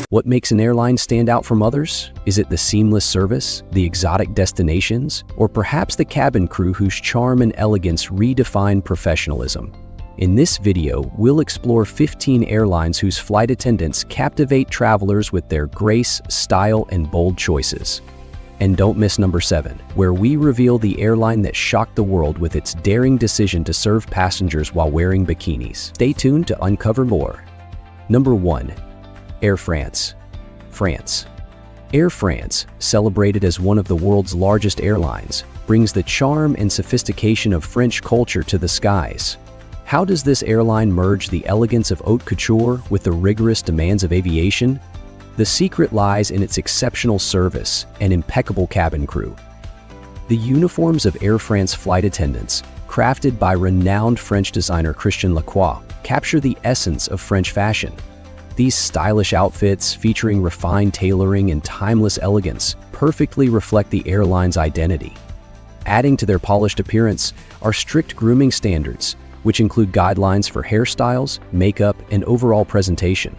What makes an airline stand out from others? Is it the seamless service, the exotic destinations, or perhaps the cabin crew whose charm and elegance redefine professionalism? In this video, we'll explore 15 airlines whose flight attendants captivate travelers with their grace, style, and bold choices. And don't miss number 7, where we reveal the airline that shocked the world with its daring decision to serve passengers while wearing bikinis. Stay tuned to uncover more. Number 1. Air France. France. Air France, celebrated as one of the world's largest airlines, brings the charm and sophistication of French culture to the skies. How does this airline merge the elegance of haute couture with the rigorous demands of aviation? The secret lies in its exceptional service and impeccable cabin crew. The uniforms of Air France flight attendants, crafted by renowned French designer Christian Lacroix, capture the essence of French fashion. These stylish outfits, featuring refined tailoring and timeless elegance, perfectly reflect the airline's identity. Adding to their polished appearance are strict grooming standards, which include guidelines for hairstyles, makeup, and overall presentation.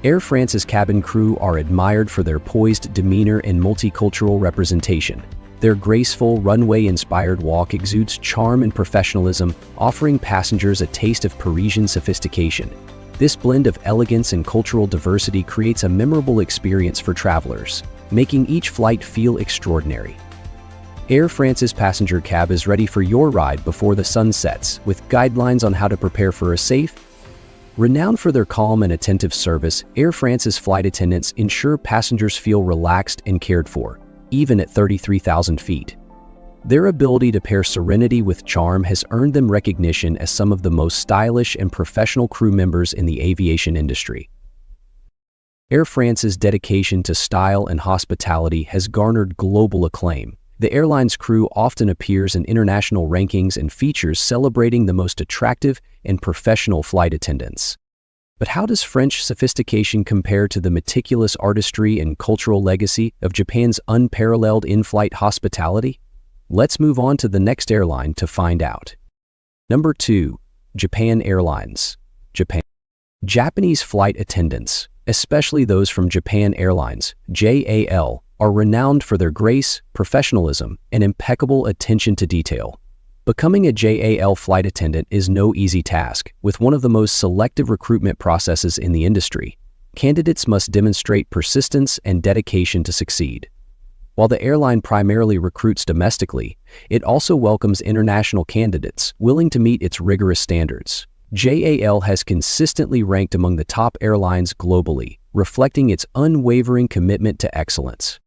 Air France's cabin crew are admired for their poised demeanor and multicultural representation. Their graceful, runway-inspired walk exudes charm and professionalism, offering passengers a taste of Parisian sophistication. This blend of elegance and cultural diversity creates a memorable experience for travelers, making each flight feel extraordinary. Air France's passenger cab is ready for your ride before the sun sets, with guidelines on how to prepare for a safe. Renowned for their calm and attentive service, Air France's flight attendants ensure passengers feel relaxed and cared for, even at 33,000 feet. Their ability to pair serenity with charm has earned them recognition as some of the most stylish and professional crew members in the aviation industry. Air France's dedication to style and hospitality has garnered global acclaim. The airline's crew often appears in international rankings and features celebrating the most attractive and professional flight attendants. But how does French sophistication compare to the meticulous artistry and cultural legacy of Japan's unparalleled in-flight hospitality? Let's move on to the next airline to find out. Number 2. Japan Airlines. Japan. Japanese flight attendants, especially those from Japan Airlines, JAL, are renowned for their grace, professionalism, and impeccable attention to detail. Becoming a JAL flight attendant is no easy task. With one of the most selective recruitment processes in the industry, candidates must demonstrate persistence and dedication to succeed. While the airline primarily recruits domestically, it also welcomes international candidates willing to meet its rigorous standards. JAL has consistently ranked among the top airlines globally, reflecting its unwavering commitment to excellence.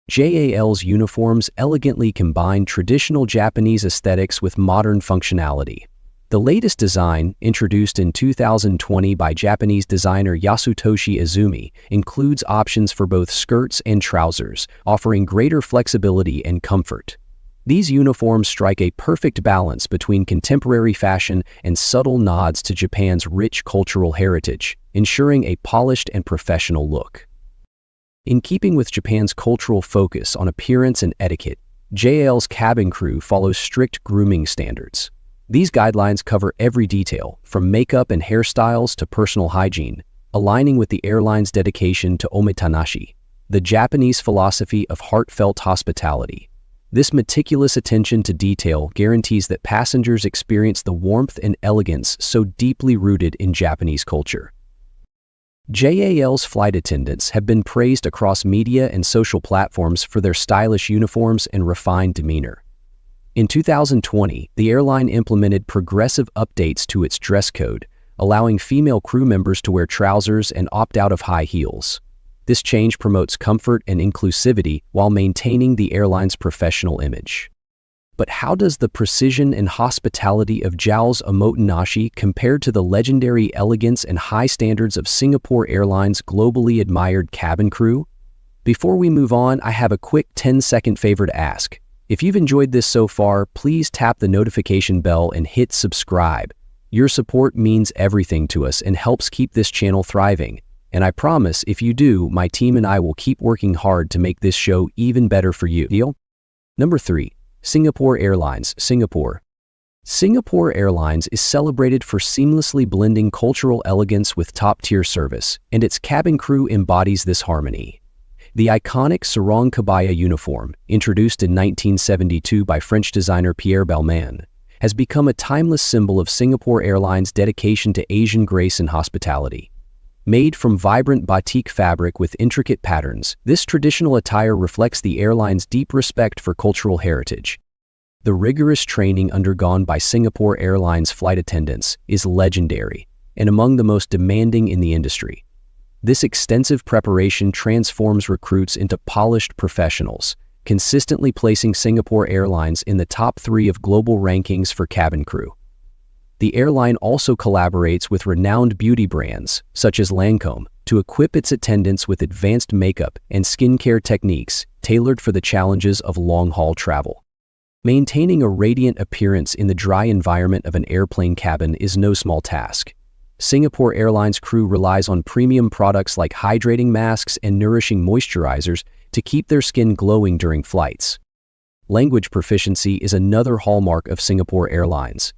JAL's uniforms elegantly combine traditional Japanese aesthetics with modern functionality. The latest design, introduced in 2020 by Japanese designer Yasutoshi Izumi, includes options for both skirts and trousers, offering greater flexibility and comfort. These uniforms strike a perfect balance between contemporary fashion and subtle nods to Japan's rich cultural heritage, ensuring a polished and professional look. In keeping with Japan's cultural focus on appearance and etiquette, JAL's cabin crew follows strict grooming standards. These guidelines cover every detail, from makeup and hairstyles to personal hygiene, aligning with the airline's dedication to omotenashi, the Japanese philosophy of heartfelt hospitality. This meticulous attention to detail guarantees that passengers experience the warmth and elegance so deeply rooted in Japanese culture. JAL's flight attendants have been praised across media and social platforms for their stylish uniforms and refined demeanor. In 2020, the airline implemented progressive updates to its dress code, allowing female crew members to wear trousers and opt out of high heels. This change promotes comfort and inclusivity while maintaining the airline's professional image. But how does the precision and hospitality of JAL's omotenashi compare to the legendary elegance and high standards of Singapore Airlines' globally admired cabin crew? Before we move on, I have a quick 10-second favor to ask. If you've enjoyed this so far, please tap the notification bell and hit subscribe. Your support means everything to us and helps keep this channel thriving. And I promise, if you do, my team and I will keep working hard to make this show even better for you. Deal? Number 3. Singapore Airlines, Singapore. Singapore Airlines is celebrated for seamlessly blending cultural elegance with top-tier service, and its cabin crew embodies this harmony. The iconic sarong kebaya uniform, introduced in 1972 by French designer Pierre Balmain, has become a timeless symbol of Singapore Airlines' dedication to Asian grace and hospitality. Made from vibrant batik fabric with intricate patterns, this traditional attire reflects the airline's deep respect for cultural heritage. The rigorous training undergone by Singapore Airlines flight attendants is legendary and among the most demanding in the industry. This extensive preparation transforms recruits into polished professionals, consistently placing Singapore Airlines in the top 3 of global rankings for cabin crew. The airline also collaborates with renowned beauty brands, such as Lancôme, to equip its attendants with advanced makeup and skincare techniques tailored for the challenges of long-haul travel. Maintaining a radiant appearance in the dry environment of an airplane cabin is no small task. Singapore Airlines crew relies on premium products like hydrating masks and nourishing moisturizers to keep their skin glowing during flights. Language proficiency is another hallmark of Singapore Airlines.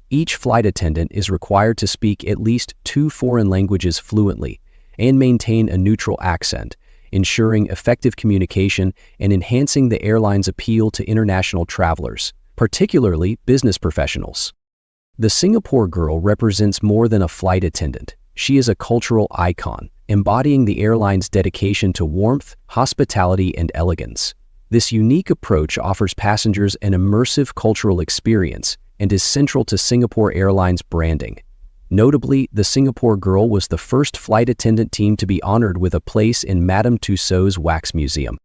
Each flight attendant is required to speak at least 2 foreign languages fluently and maintain a neutral accent, ensuring effective communication and enhancing the airline's appeal to international travelers, particularly business professionals. The Singapore girl represents more than a flight attendant. She is a cultural icon, embodying the airline's dedication to warmth, hospitality, and elegance. This unique approach offers passengers an immersive cultural experience and is central to Singapore Airlines' branding. Notably, the Singapore girl was the first flight attendant team to be honored with a place in Madame Tussauds Wax Museum.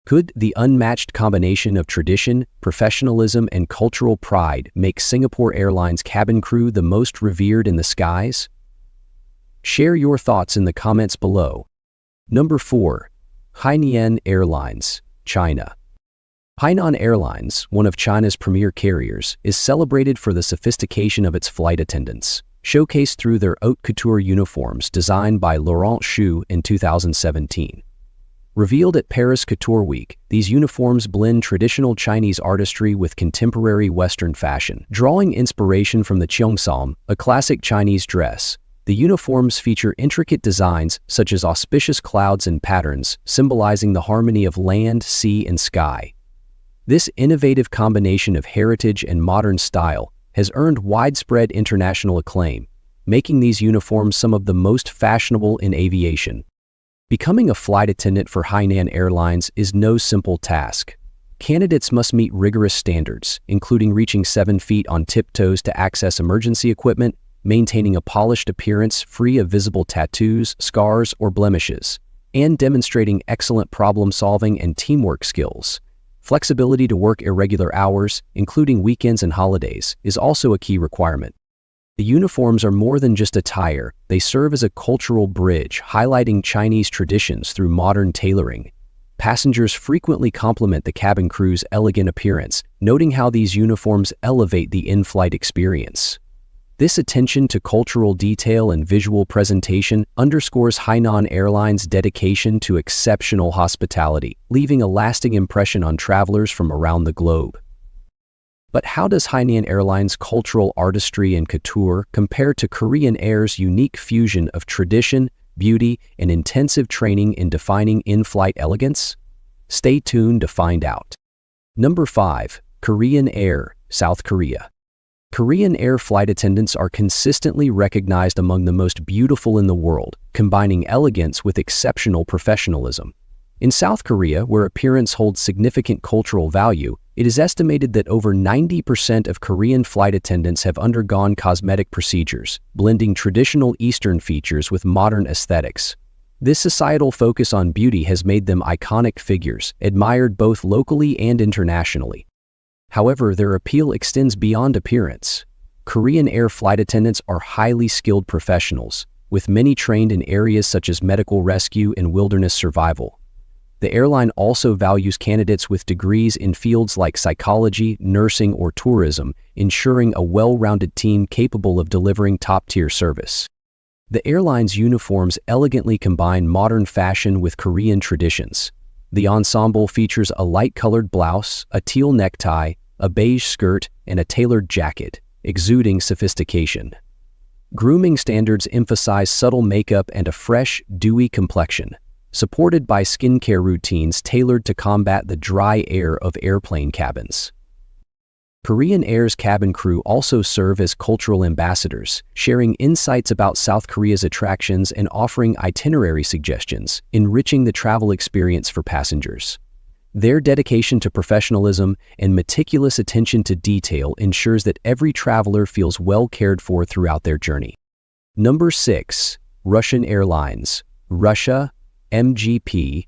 Could the unmatched combination of tradition, professionalism, and cultural pride make Singapore Airlines cabin crew the most revered in the skies? Share your thoughts in the comments below. Number 4. Hainan Airlines, China. Hainan Airlines, one of China's premier carriers, is celebrated for the sophistication of its flight attendants, showcased through their haute couture uniforms designed by Laurent Xu in 2017. Revealed at Paris Couture Week, these uniforms blend traditional Chinese artistry with contemporary Western fashion, drawing inspiration from the cheongsam, a classic Chinese dress. The uniforms feature intricate designs such as auspicious clouds and patterns, symbolizing the harmony of land, sea, and sky. This innovative combination of heritage and modern style has earned widespread international acclaim, making these uniforms some of the most fashionable in aviation. Becoming a flight attendant for Hainan Airlines is no simple task. Candidates must meet rigorous standards, including reaching 7 feet on tiptoes to access emergency equipment, maintaining a polished appearance free of visible tattoos, scars, or blemishes, and demonstrating excellent problem-solving and teamwork skills. Flexibility to work irregular hours, including weekends and holidays, is also a key requirement. The uniforms are more than just attire, they serve as a cultural bridge, highlighting Chinese traditions through modern tailoring. Passengers frequently compliment the cabin crew's elegant appearance, noting how these uniforms elevate the in-flight experience. This attention to cultural detail and visual presentation underscores Hainan Airlines' dedication to exceptional hospitality, leaving a lasting impression on travelers from around the globe. But how does Hainan Airlines' cultural artistry and couture compare to Korean Air's unique fusion of tradition, beauty, and intensive training in defining in-flight elegance? Stay tuned to find out. Number 5. Korean Air, South Korea. Korean Air flight attendants are consistently recognized among the most beautiful in the world, combining elegance with exceptional professionalism. In South Korea, where appearance holds significant cultural value, it is estimated that over 90% of Korean flight attendants have undergone cosmetic procedures, blending traditional Eastern features with modern aesthetics. This societal focus on beauty has made them iconic figures, admired both locally and internationally. However, their appeal extends beyond appearance. Korean Air flight attendants are highly skilled professionals, with many trained in areas such as medical rescue and wilderness survival. The airline also values candidates with degrees in fields like psychology, nursing, or tourism, ensuring a well-rounded team capable of delivering top-tier service. The airline's uniforms elegantly combine modern fashion with Korean traditions. The ensemble features a light-colored blouse, a teal necktie, a beige skirt, and a tailored jacket, exuding sophistication. Grooming standards emphasize subtle makeup and a fresh, dewy complexion, supported by skincare routines tailored to combat the dry air of airplane cabins. Korean Air's cabin crew also serve as cultural ambassadors, sharing insights about South Korea's attractions and offering itinerary suggestions, enriching the travel experience for passengers. Their dedication to professionalism and meticulous attention to detail ensures that every traveler feels well cared for throughout their journey. Number 6. Russian Airlines. Russia, MGP.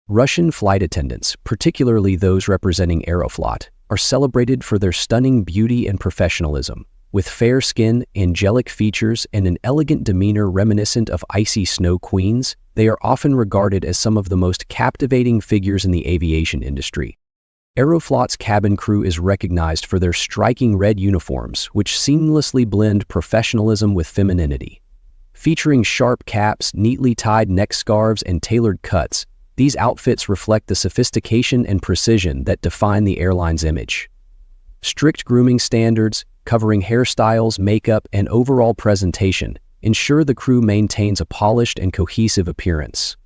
Russian flight attendants, particularly those representing Aeroflot, are celebrated for their stunning beauty and professionalism. With fair skin, angelic features, and an elegant demeanor reminiscent of icy snow queens, they are often regarded as some of the most captivating figures in the aviation industry. Aeroflot's cabin crew is recognized for their striking red uniforms, which seamlessly blend professionalism with femininity. Featuring sharp caps, neatly tied neck scarves, and tailored cuts, these outfits reflect the sophistication and precision that define the airline's image. Strict grooming standards, covering hairstyles, makeup, and overall presentation, ensure the crew maintains a polished and cohesive appearance.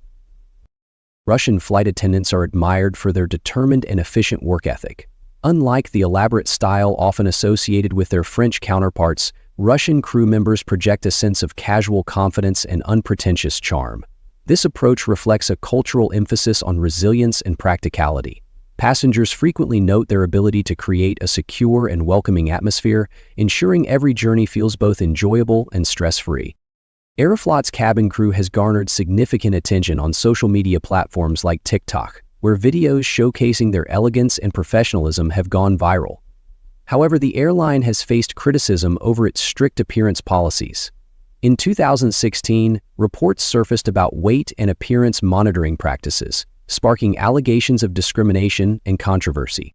Russian flight attendants are admired for their determined and efficient work ethic. Unlike the elaborate style often associated with their French counterparts, Russian crew members project a sense of casual confidence and unpretentious charm. This approach reflects a cultural emphasis on resilience and practicality. Passengers frequently note their ability to create a secure and welcoming atmosphere, ensuring every journey feels both enjoyable and stress-free. Aeroflot's cabin crew has garnered significant attention on social media platforms like TikTok, where videos showcasing their elegance and professionalism have gone viral. However, the airline has faced criticism over its strict appearance policies. In 2016, reports surfaced about weight and appearance monitoring practices, sparking allegations of discrimination and controversy.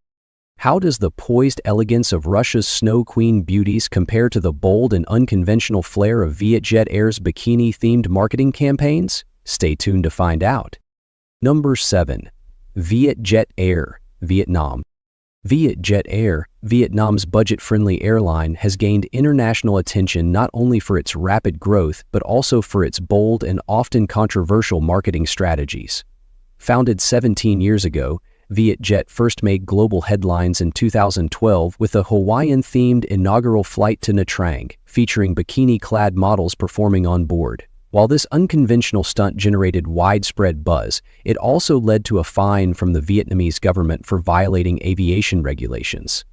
How does the poised elegance of Russia's snow queen beauties compare to the bold and unconventional flair of Vietjet Air's bikini-themed marketing campaigns? Stay tuned to find out. Number 7. Vietjet Air, Vietnam. Vietjet Air, Vietnam's budget-friendly airline, has gained international attention not only for its rapid growth but also for its bold and often controversial marketing strategies. Founded 17 years ago, Vietjet first made global headlines in 2012 with a Hawaiian-themed inaugural flight to Nha Trang, featuring bikini-clad models performing on board. While this unconventional stunt generated widespread buzz, it also led to a fine from the Vietnamese government for violating aviation regulations.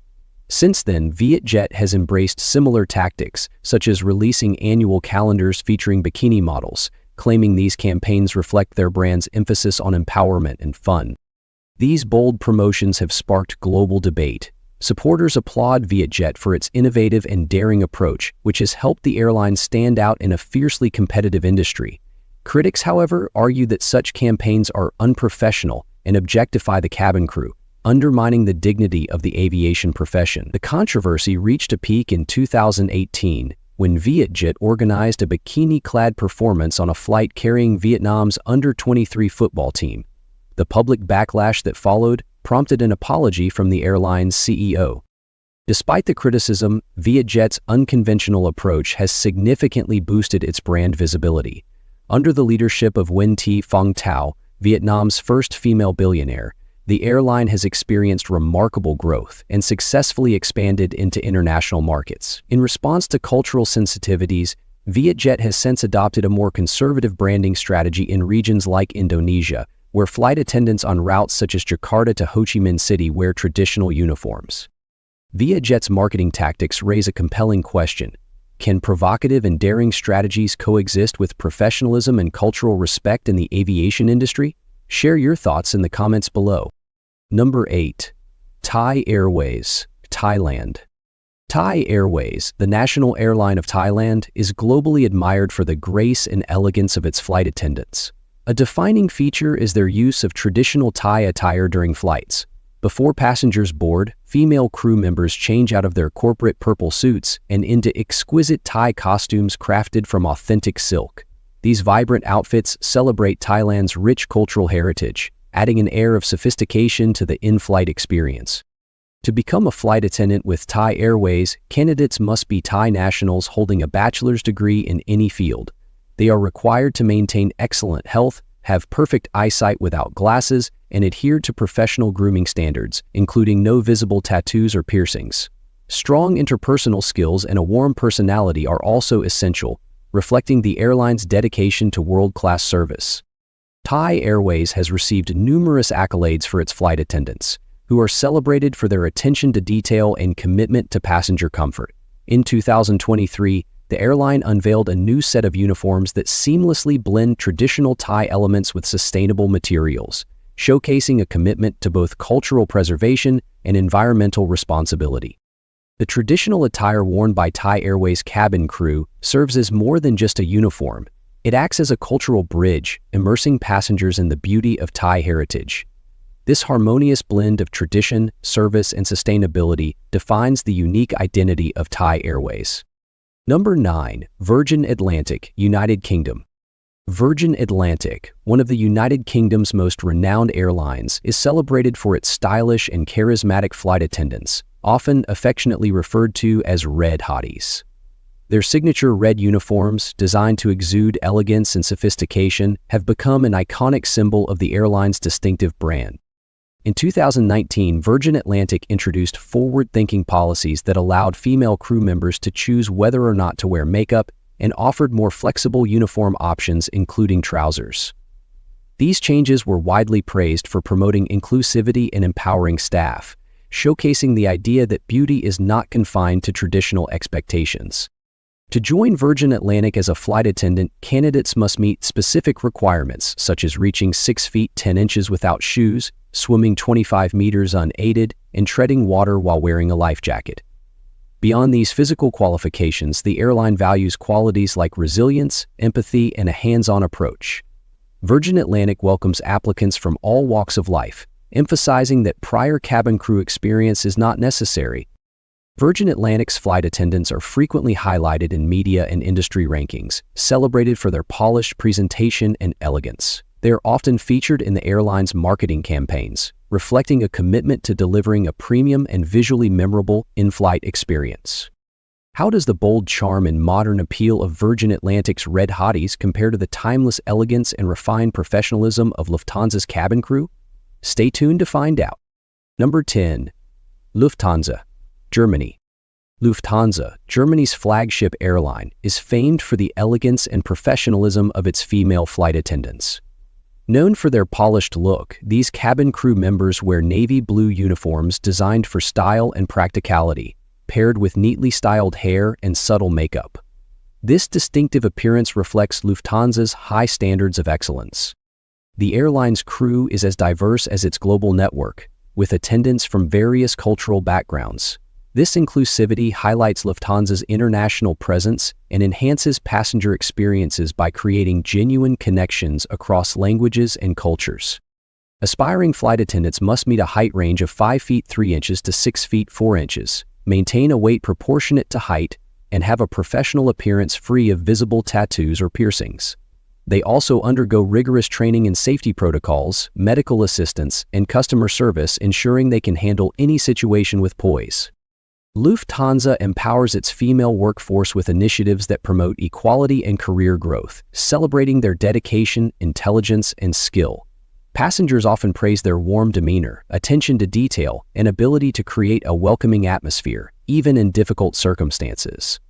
Since then, Vietjet has embraced similar tactics, such as releasing annual calendars featuring bikini models, claiming these campaigns reflect their brand's emphasis on empowerment and fun. These bold promotions have sparked global debate. Supporters applaud Vietjet for its innovative and daring approach, which has helped the airline stand out in a fiercely competitive industry. Critics, however, argue that such campaigns are unprofessional and objectify the cabin crew, undermining the dignity of the aviation profession. The controversy reached a peak in 2018 when Vietjet organized a bikini-clad performance on a flight carrying Vietnam's under-23 football team. The public backlash that followed prompted an apology from the airline's CEO. Despite the criticism, Vietjet's unconventional approach has significantly boosted its brand visibility. Under the leadership of Nguyen Thi Phong Thao, Vietnam's first female billionaire, the airline has experienced remarkable growth and successfully expanded into international markets. In response to cultural sensitivities, Vietjet has since adopted a more conservative branding strategy in regions like Indonesia, where flight attendants on routes such as Jakarta to Ho Chi Minh City wear traditional uniforms. Vietjet's marketing tactics raise a compelling question. Can provocative and daring strategies coexist with professionalism and cultural respect in the aviation industry? Share your thoughts in the comments below. Number 8. Thai Airways, Thailand. Thai Airways, the national airline of Thailand, is globally admired for the grace and elegance of its flight attendants. A defining feature is their use of traditional Thai attire during flights. Before passengers board, female crew members change out of their corporate purple suits and into exquisite Thai costumes crafted from authentic silk. These vibrant outfits celebrate Thailand's rich cultural heritage, adding an air of sophistication to the in-flight experience. To become a flight attendant with Thai Airways, candidates must be Thai nationals holding a bachelor's degree in any field. They are required to maintain excellent health, have perfect eyesight without glasses, and adhere to professional grooming standards, including no visible tattoos or piercings. Strong interpersonal skills and a warm personality are also essential, reflecting the airline's dedication to world-class service. Thai Airways has received numerous accolades for its flight attendants, who are celebrated for their attention to detail and commitment to passenger comfort. In 2023, the airline unveiled a new set of uniforms that seamlessly blend traditional Thai elements with sustainable materials, showcasing a commitment to both cultural preservation and environmental responsibility. The traditional attire worn by Thai Airways cabin crew serves as more than just a uniform. It acts as a cultural bridge, immersing passengers in the beauty of Thai heritage. This harmonious blend of tradition, service, and sustainability defines the unique identity of Thai Airways. Number 9. Virgin Atlantic, United Kingdom. Virgin Atlantic, one of the United Kingdom's most renowned airlines, is celebrated for its stylish and charismatic flight attendants, often affectionately referred to as red hotties. Their signature red uniforms, designed to exude elegance and sophistication, have become an iconic symbol of the airline's distinctive brand. In 2019, Virgin Atlantic introduced forward-thinking policies that allowed female crew members to choose whether or not to wear makeup and offered more flexible uniform options, including trousers. These changes were widely praised for promoting inclusivity and empowering staff, showcasing the idea that beauty is not confined to traditional expectations. To join Virgin Atlantic as a flight attendant, candidates must meet specific requirements, such as reaching 6 feet 10 inches without shoes, swimming 25 meters unaided, and treading water while wearing a life jacket. Beyond these physical qualifications, the airline values qualities like resilience, empathy, and a hands-on approach. Virgin Atlantic welcomes applicants from all walks of life, emphasizing that prior cabin crew experience is not necessary. Virgin Atlantic's flight attendants are frequently highlighted in media and industry rankings, celebrated for their polished presentation and elegance. They are often featured in the airline's marketing campaigns, reflecting a commitment to delivering a premium and visually memorable in-flight experience. How does the bold charm and modern appeal of Virgin Atlantic's red hotties compare to the timeless elegance and refined professionalism of Lufthansa's cabin crew? Stay tuned to find out. Number 10. Lufthansa, Germany. Lufthansa, Germany's flagship airline, is famed for the elegance and professionalism of its female flight attendants. Known for their polished look, these cabin crew members wear navy blue uniforms designed for style and practicality, paired with neatly styled hair and subtle makeup. This distinctive appearance reflects Lufthansa's high standards of excellence. The airline's crew is as diverse as its global network, with attendants from various cultural backgrounds. This inclusivity highlights Lufthansa's international presence and enhances passenger experiences by creating genuine connections across languages and cultures. Aspiring flight attendants must meet a height range of 5 feet 3 inches to 6 feet 4 inches, maintain a weight proportionate to height, and have a professional appearance free of visible tattoos or piercings. They also undergo rigorous training in safety protocols, medical assistance, and customer service, ensuring they can handle any situation with poise. Lufthansa empowers its female workforce with initiatives that promote equality and career growth, celebrating their dedication, intelligence, and skill. Passengers often praise their warm demeanor, attention to detail, and ability to create a welcoming atmosphere, even in difficult circumstances.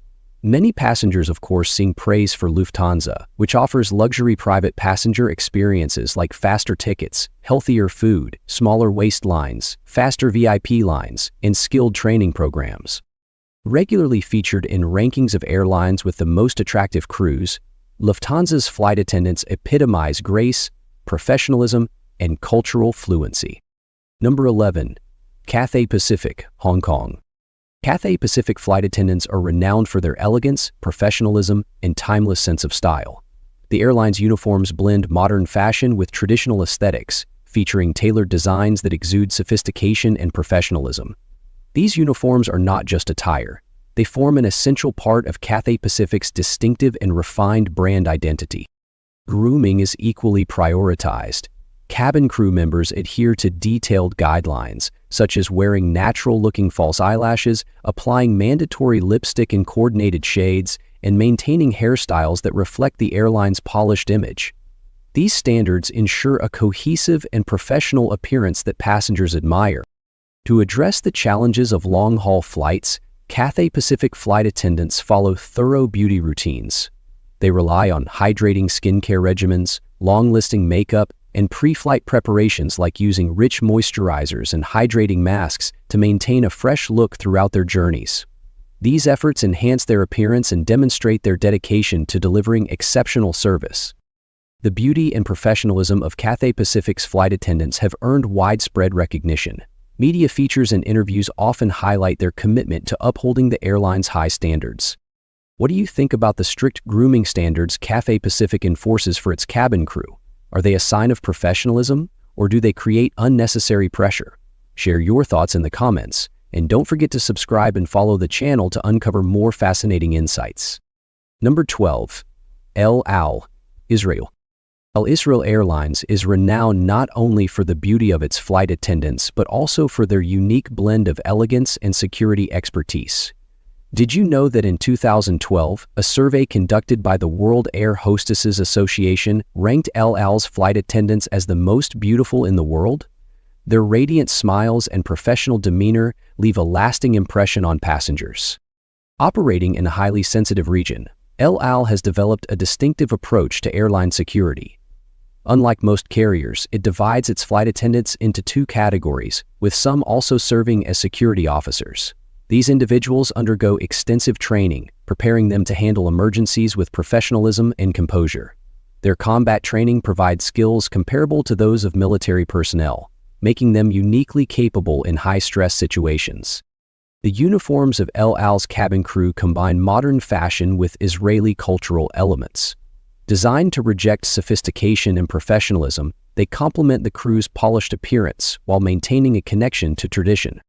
Many passengers, of course, sing praise for Lufthansa, which offers luxury private passenger experiences like faster tickets, healthier food, smaller waist lines, faster VIP lines, and skilled training programs. Regularly featured in rankings of airlines with the most attractive crews, Lufthansa's flight attendants epitomize grace, professionalism, and cultural fluency. Number 11. Cathay Pacific, Hong Kong. Cathay Pacific flight attendants are renowned for their elegance, professionalism, and timeless sense of style. The airline's uniforms blend modern fashion with traditional aesthetics, featuring tailored designs that exude sophistication and professionalism. These uniforms are not just attire. They form an essential part of Cathay Pacific's distinctive and refined brand identity. Grooming is equally prioritized. Cabin crew members adhere to detailed guidelines, such as wearing natural-looking false eyelashes, applying mandatory lipstick in coordinated shades, and maintaining hairstyles that reflect the airline's polished image. These standards ensure a cohesive and professional appearance that passengers admire. To address the challenges of long-haul flights, Cathay Pacific flight attendants follow thorough beauty routines. They rely on hydrating skincare regimens, long-lasting makeup, and pre-flight preparations like using rich moisturizers and hydrating masks to maintain a fresh look throughout their journeys. These efforts enhance their appearance and demonstrate their dedication to delivering exceptional service. The beauty and professionalism of Cathay Pacific's flight attendants have earned widespread recognition. Media features and interviews often highlight their commitment to upholding the airline's high standards. What do you think about the strict grooming standards Cathay Pacific enforces for its cabin crew? Are they a sign of professionalism, or do they create unnecessary pressure? Share your thoughts in the comments, and don't forget to subscribe and follow the channel to uncover more fascinating insights. Number 12. El Al, Israel. Al Israel Airlines is renowned not only for the beauty of its flight attendants but also for their unique blend of elegance and security expertise. Did you know that in 2012, a survey conducted by the World Air Hostesses Association ranked El Al's flight attendants as the most beautiful in the world? Their radiant smiles and professional demeanor leave a lasting impression on passengers. Operating in a highly sensitive region, El Al has developed a distinctive approach to airline security. Unlike most carriers, it divides its flight attendants into two categories, with some also serving as security officers. These individuals undergo extensive training, preparing them to handle emergencies with professionalism and composure. Their combat training provides skills comparable to those of military personnel, making them uniquely capable in high-stress situations. The uniforms of El Al's cabin crew combine modern fashion with Israeli cultural elements. Designed to reject sophistication and professionalism, they complement the crew's polished appearance while maintaining a connection to tradition.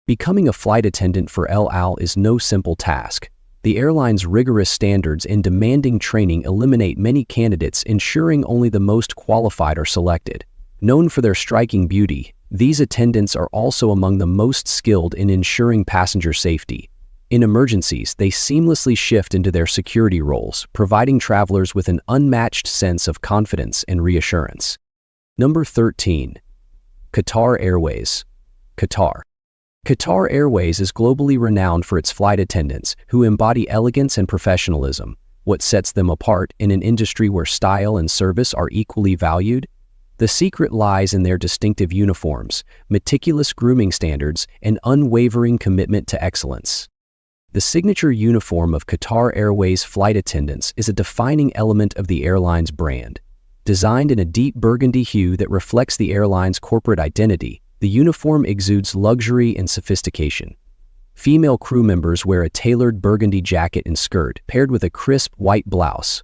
Becoming a flight attendant for El Al is no simple task. The airline's rigorous standards and demanding training eliminate many candidates, ensuring only the most qualified are selected. Known for their striking beauty, these attendants are also among the most skilled in ensuring passenger safety. In emergencies, they seamlessly shift into their security roles, providing travelers with an unmatched sense of confidence and reassurance. Number 13. Qatar Airways, Qatar. Qatar Airways is globally renowned for its flight attendants, who embody elegance and professionalism. What sets them apart in an industry where style and service are equally valued? The secret lies in their distinctive uniforms, meticulous grooming standards, and unwavering commitment to excellence. The signature uniform of Qatar Airways flight attendants is a defining element of the airline's brand. Designed in a deep burgundy hue that reflects the airline's corporate identity, the uniform exudes luxury and sophistication. Female crew members wear a tailored burgundy jacket and skirt paired with a crisp white blouse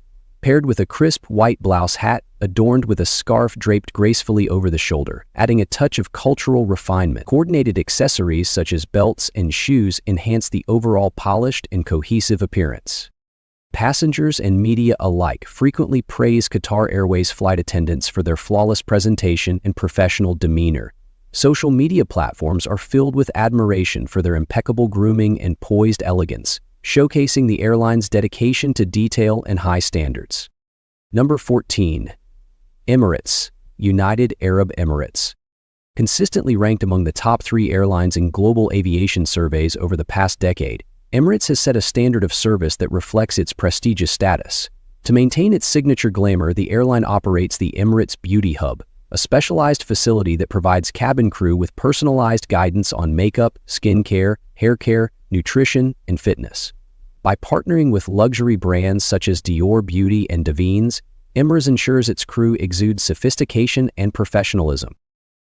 hat adorned with a scarf draped gracefully over the shoulder, adding a touch of cultural refinement. Coordinated accessories such as belts and shoes enhance the overall polished and cohesive appearance. Passengers and media alike frequently praise Qatar Airways flight attendants for their flawless presentation and professional demeanor. Social media platforms are filled with admiration for their impeccable grooming and poised elegance, showcasing the airline's dedication to detail and high standards. Number 14. Emirates, United Arab Emirates. Consistently ranked among the top 3 airlines in global aviation surveys over the past decade, Emirates has set a standard of service that reflects its prestigious status. To maintain its signature glamour, the airline operates the Emirates Beauty Hub, a specialized facility that provides cabin crew with personalized guidance on makeup, skincare, hair care, nutrition, and fitness. By partnering with luxury brands such as Dior Beauty and Davines, Emirates ensures its crew exudes sophistication and professionalism.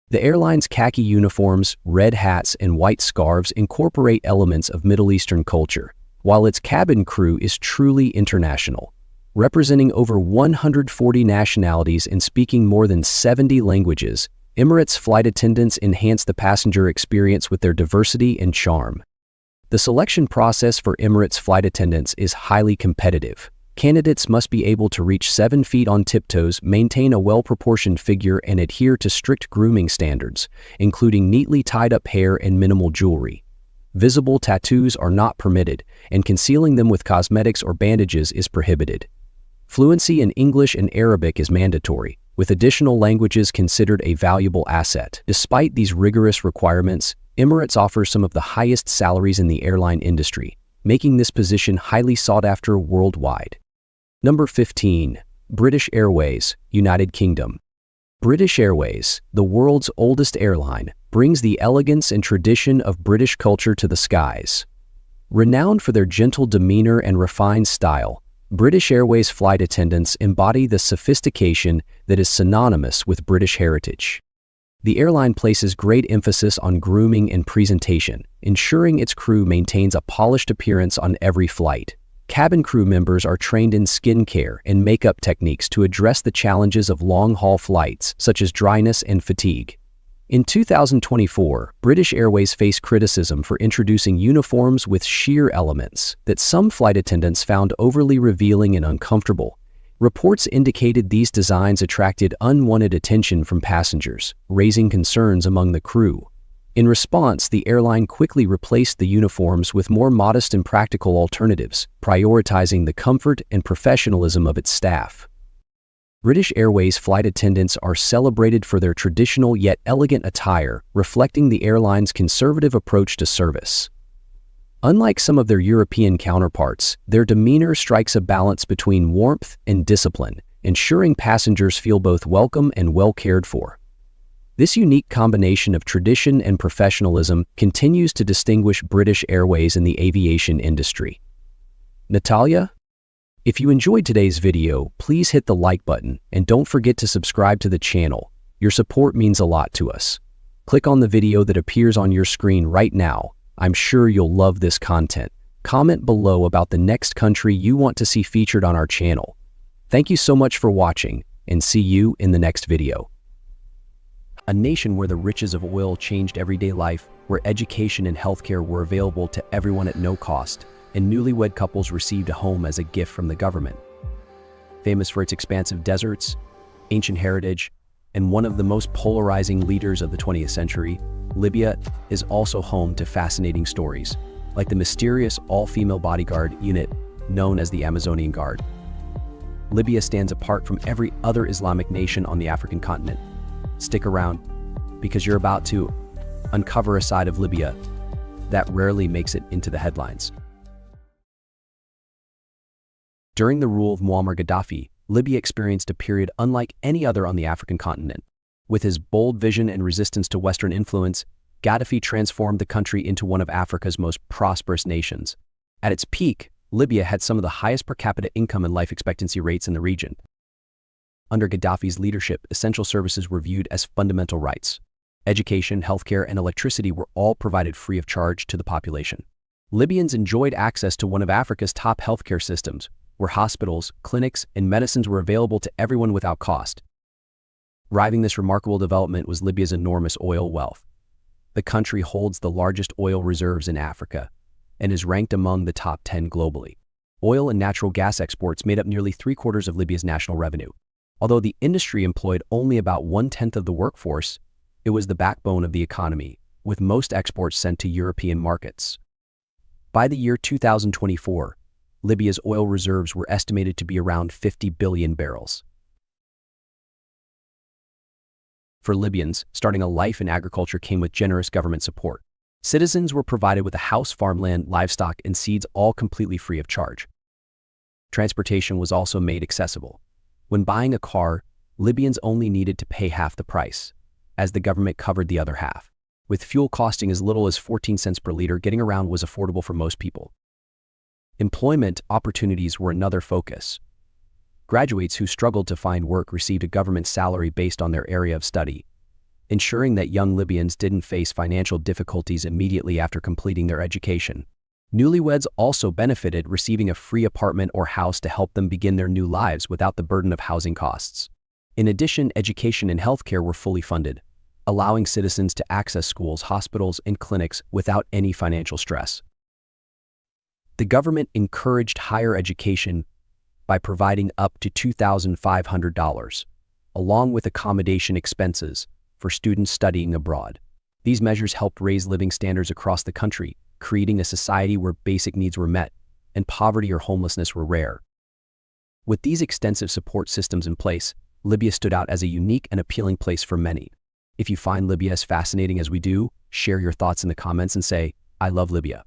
The airline's khaki uniforms, red hats, and white scarves incorporate elements of Middle Eastern culture, while its cabin crew is truly international. Representing over 140 nationalities and speaking more than 70 languages, Emirates flight attendants enhance the passenger experience with their diversity and charm. The selection process for Emirates flight attendants is highly competitive. Candidates must be able to reach 7 feet on tiptoes, maintain a well-proportioned figure, and adhere to strict grooming standards, including neatly tied-up hair and minimal jewelry. Visible tattoos are not permitted, and concealing them with cosmetics or bandages is prohibited. Fluency in English and Arabic is mandatory, with additional languages considered a valuable asset. Despite these rigorous requirements, Emirates offers some of the highest salaries in the airline industry, making this position highly sought after worldwide. Number 15. British Airways, United Kingdom. British Airways, the world's oldest airline, brings the elegance and tradition of British culture to the skies. Renowned for their gentle demeanor and refined style, British Airways flight attendants embody the sophistication that is synonymous with British heritage. The airline places great emphasis on grooming and presentation, ensuring its crew maintains a polished appearance on every flight. Cabin crew members are trained in skincare and makeup techniques to address the challenges of long-haul flights, such as dryness and fatigue. In 2024, British Airways faced criticism for introducing uniforms with sheer elements that some flight attendants found overly revealing and uncomfortable. Reports indicated these designs attracted unwanted attention from passengers, raising concerns among the crew. In response, the airline quickly replaced the uniforms with more modest and practical alternatives, prioritizing the comfort and professionalism of its staff. British Airways flight attendants are celebrated for their traditional yet elegant attire, reflecting the airline's conservative approach to service. Unlike some of their European counterparts, their demeanor strikes a balance between warmth and discipline, ensuring passengers feel both welcome and well cared for. This unique combination of tradition and professionalism continues to distinguish British Airways in the aviation industry. Natalia? If you enjoyed today's video, please hit the like button and don't forget to subscribe to the channel. Your support means a lot to us. Click on the video that appears on your screen right now. I'm sure you'll love this content. Comment below about the next country you want to see featured on our channel. Thank you so much for watching, and see you in the next video. A nation where the riches of oil changed everyday life, where education and healthcare were available to everyone at no cost, and newlywed couples received a home as a gift from the government. Famous for its expansive deserts, ancient heritage, and one of the most polarizing leaders of the 20th century, Libya is also home to fascinating stories, like the mysterious all-female bodyguard unit known as the Amazonian Guard. Libya stands apart from every other Islamic nation on the African continent. Stick around, because you're about to uncover a side of Libya that rarely makes it into the headlines. During the rule of Muammar Gaddafi, Libya experienced a period unlike any other on the African continent. With his bold vision and resistance to Western influence, Gaddafi transformed the country into one of Africa's most prosperous nations. At its peak, Libya had some of the highest per capita income and life expectancy rates in the region. Under Gaddafi's leadership, essential services were viewed as fundamental rights. Education, healthcare, and electricity were all provided free of charge to the population. Libyans enjoyed access to one of Africa's top healthcare systems, where hospitals, clinics, and medicines were available to everyone without cost. Driving this remarkable development was Libya's enormous oil wealth. The country holds the largest oil reserves in Africa and is ranked among the top 10 globally. Oil and natural gas exports made up nearly 3/4 of Libya's national revenue. Although the industry employed only about 1/10 of the workforce, it was the backbone of the economy, with most exports sent to European markets. By the year 2024, Libya's oil reserves were estimated to be around 50 billion barrels. For Libyans, starting a life in agriculture came with generous government support. Citizens were provided with a house, farmland, livestock, and seeds, all completely free of charge. Transportation was also made accessible. When buying a car, Libyans only needed to pay half the price, as the government covered the other half. With fuel costing as little as 14 cents per liter, getting around was affordable for most people. Employment opportunities were another focus. Graduates who struggled to find work received a government salary based on their area of study, ensuring that young Libyans didn't face financial difficulties immediately after completing their education. Newlyweds also benefited, receiving a free apartment or house to help them begin their new lives without the burden of housing costs. In addition, education and healthcare were fully funded, allowing citizens to access schools, hospitals, and clinics without any financial stress. The government encouraged higher education by providing up to $2,500, along with accommodation expenses for students studying abroad. These measures helped raise living standards across the country, creating a society where basic needs were met and poverty or homelessness were rare. With these extensive support systems in place, Libya stood out as a unique and appealing place for many. If you find Libya as fascinating as we do, share your thoughts in the comments and say, "I love Libya."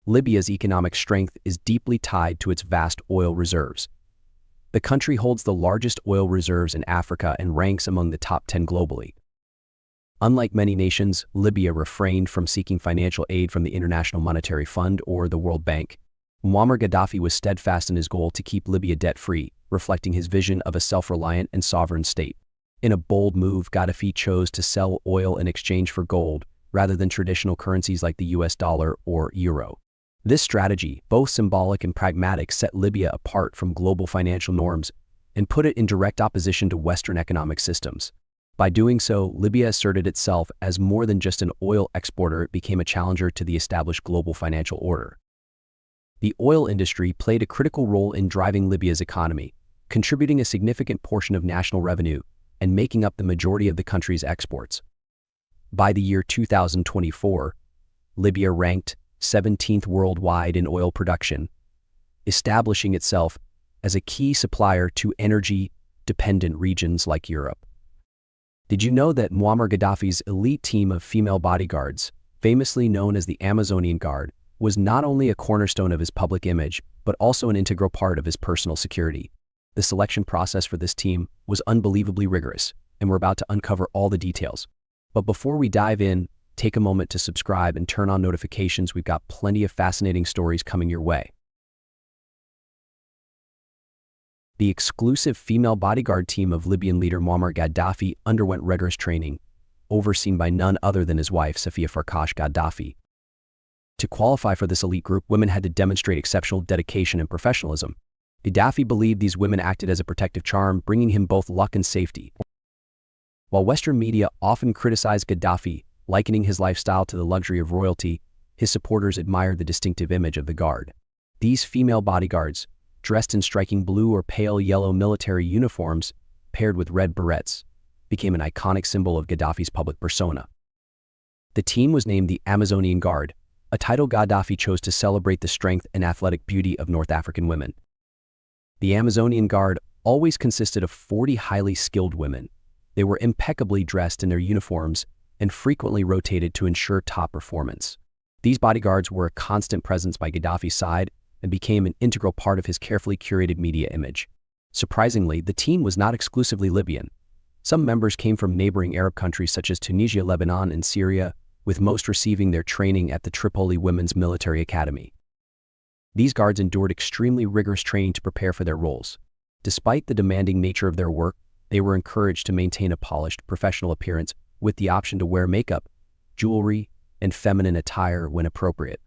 Libya's economic strength is deeply tied to its vast oil reserves. The country holds the largest oil reserves in Africa and ranks among the top 10 globally. Unlike many nations, Libya refrained from seeking financial aid from the International Monetary Fund or the World Bank. Muammar Gaddafi was steadfast in his goal to keep Libya debt-free, reflecting his vision of a self-reliant and sovereign state. In a bold move, Gaddafi chose to sell oil in exchange for gold, rather than traditional currencies like the US dollar or euro. This strategy, both symbolic and pragmatic, set Libya apart from global financial norms and put it in direct opposition to Western economic systems. By doing so, Libya asserted itself as more than just an oil exporter. It became a challenger to the established global financial order. The oil industry played a critical role in driving Libya's economy, contributing a significant portion of national revenue and making up the majority of the country's exports. By the year 2024, Libya ranked 17th worldwide in oil production, establishing itself as a key supplier to energy-dependent regions like Europe. Did you know that Muammar Gaddafi's elite team of female bodyguards, famously known as the Amazonian Guard, was not only a cornerstone of his public image, but also an integral part of his personal security? The selection process for this team was unbelievably rigorous, and we're about to uncover all the details. But before we dive in, take a moment to subscribe and turn on notifications. We've got plenty of fascinating stories coming your way. The exclusive female bodyguard team of Libyan leader Muammar Gaddafi underwent rigorous training, overseen by none other than his wife, Safiya Farkash Gaddafi. To qualify for this elite group, women had to demonstrate exceptional dedication and professionalism. Gaddafi believed these women acted as a protective charm, bringing him both luck and safety. While Western media often criticized Gaddafi, likening his lifestyle to the luxury of royalty, his supporters admired the distinctive image of the guard. These female bodyguards, dressed in striking blue or pale yellow military uniforms paired with red berets, became an iconic symbol of Gaddafi's public persona. The team was named the Amazonian Guard, a title Gaddafi chose to celebrate the strength and athletic beauty of North African women. The Amazonian Guard always consisted of 40 highly skilled women. They were impeccably dressed in their uniforms and frequently rotated to ensure top performance. These bodyguards were a constant presence by Gaddafi's side and became an integral part of his carefully curated media image. Surprisingly, the team was not exclusively Libyan. Some members came from neighboring Arab countries such as Tunisia, Lebanon, and Syria, with most receiving their training at the Tripoli Women's Military Academy. These guards endured extremely rigorous training to prepare for their roles. Despite the demanding nature of their work, they were encouraged to maintain a polished, professional appearance with the option to wear makeup, jewelry, and feminine attire when appropriate.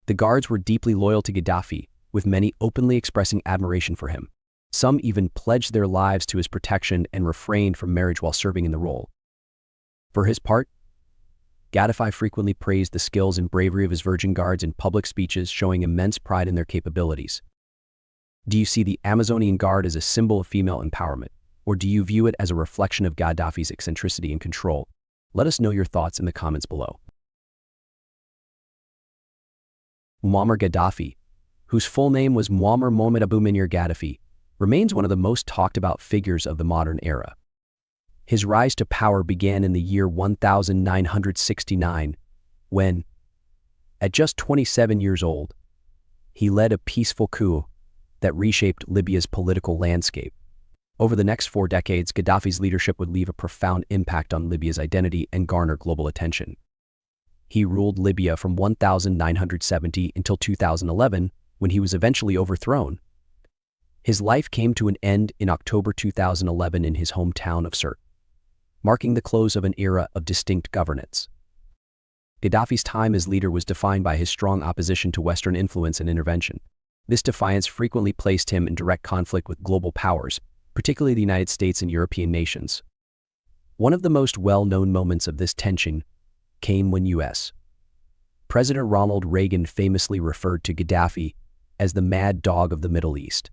The guards were deeply loyal to Gaddafi, with many openly expressing admiration for him. Some even pledged their lives to his protection and refrained from marriage while serving in the role. For his part, Gaddafi frequently praised the skills and bravery of his virgin guards in public speeches, showing immense pride in their capabilities. Do you see the Amazonian Guard as a symbol of female empowerment, or do you view it as a reflection of Gaddafi's eccentricity and control? Let us know your thoughts in the comments below. Muammar Gaddafi, whose full name was Muammar Mohammed Abu Munir Gaddafi, remains one of the most talked about figures of the modern era. His rise to power began in the year 1969, when, at just 27 years old, he led a peaceful coup that reshaped Libya's political landscape. Over the next 4 decades, Gaddafi's leadership would leave a profound impact on Libya's identity and garner global attention. He ruled Libya from 1970 until 2011, when he was eventually overthrown. His life came to an end in October 2011 in his hometown of Sirte, marking the close of an era of distinct governance. Gaddafi's time as leader was defined by his strong opposition to Western influence and intervention. This defiance frequently placed him in direct conflict with global powers, particularly the United States and European nations. One of the most well-known moments of this tension came when U.S. President Ronald Reagan famously referred to Gaddafi as the mad dog of the Middle East.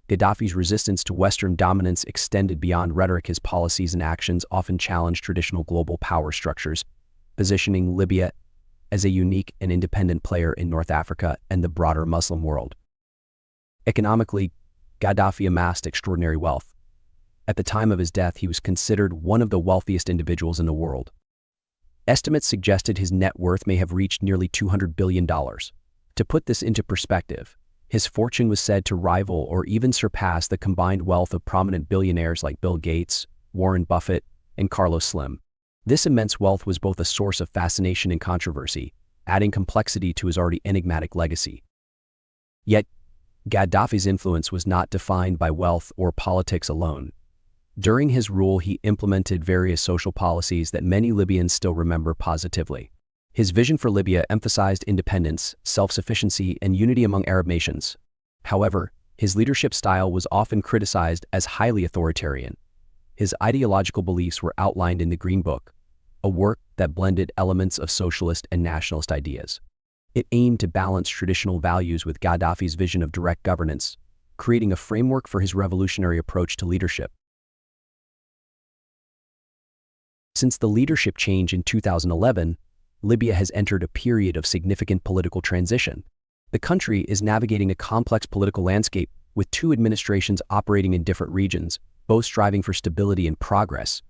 Gaddafi's resistance to Western dominance extended beyond rhetoric. His policies and actions often challenged traditional global power structures, positioning Libya as a unique and independent player in North Africa and the broader Muslim world. Economically, Gaddafi amassed extraordinary wealth. At the time of his death, he was considered one of the wealthiest individuals in the world. Estimates suggested his net worth may have reached nearly $200 billion. To put this into perspective, his fortune was said to rival or even surpass the combined wealth of prominent billionaires like Bill Gates, Warren Buffett, and Carlos Slim. This immense wealth was both a source of fascination and controversy, adding complexity to his already enigmatic legacy. Yet, Gaddafi's influence was not defined by wealth or politics alone. During his rule, he implemented various social policies that many Libyans still remember positively. His vision for Libya emphasized independence, self-sufficiency, and unity among Arab nations. However, his leadership style was often criticized as highly authoritarian. His ideological beliefs were outlined in the Green Book, a work that blended elements of socialist and nationalist ideas. It aimed to balance traditional values with Gaddafi's vision of direct governance, creating a framework for his revolutionary approach to leadership. Since the leadership change in 2011, Libya has entered a period of significant political transition. The country is navigating a complex political landscape with two administrations operating in different regions, both striving for stability and progress.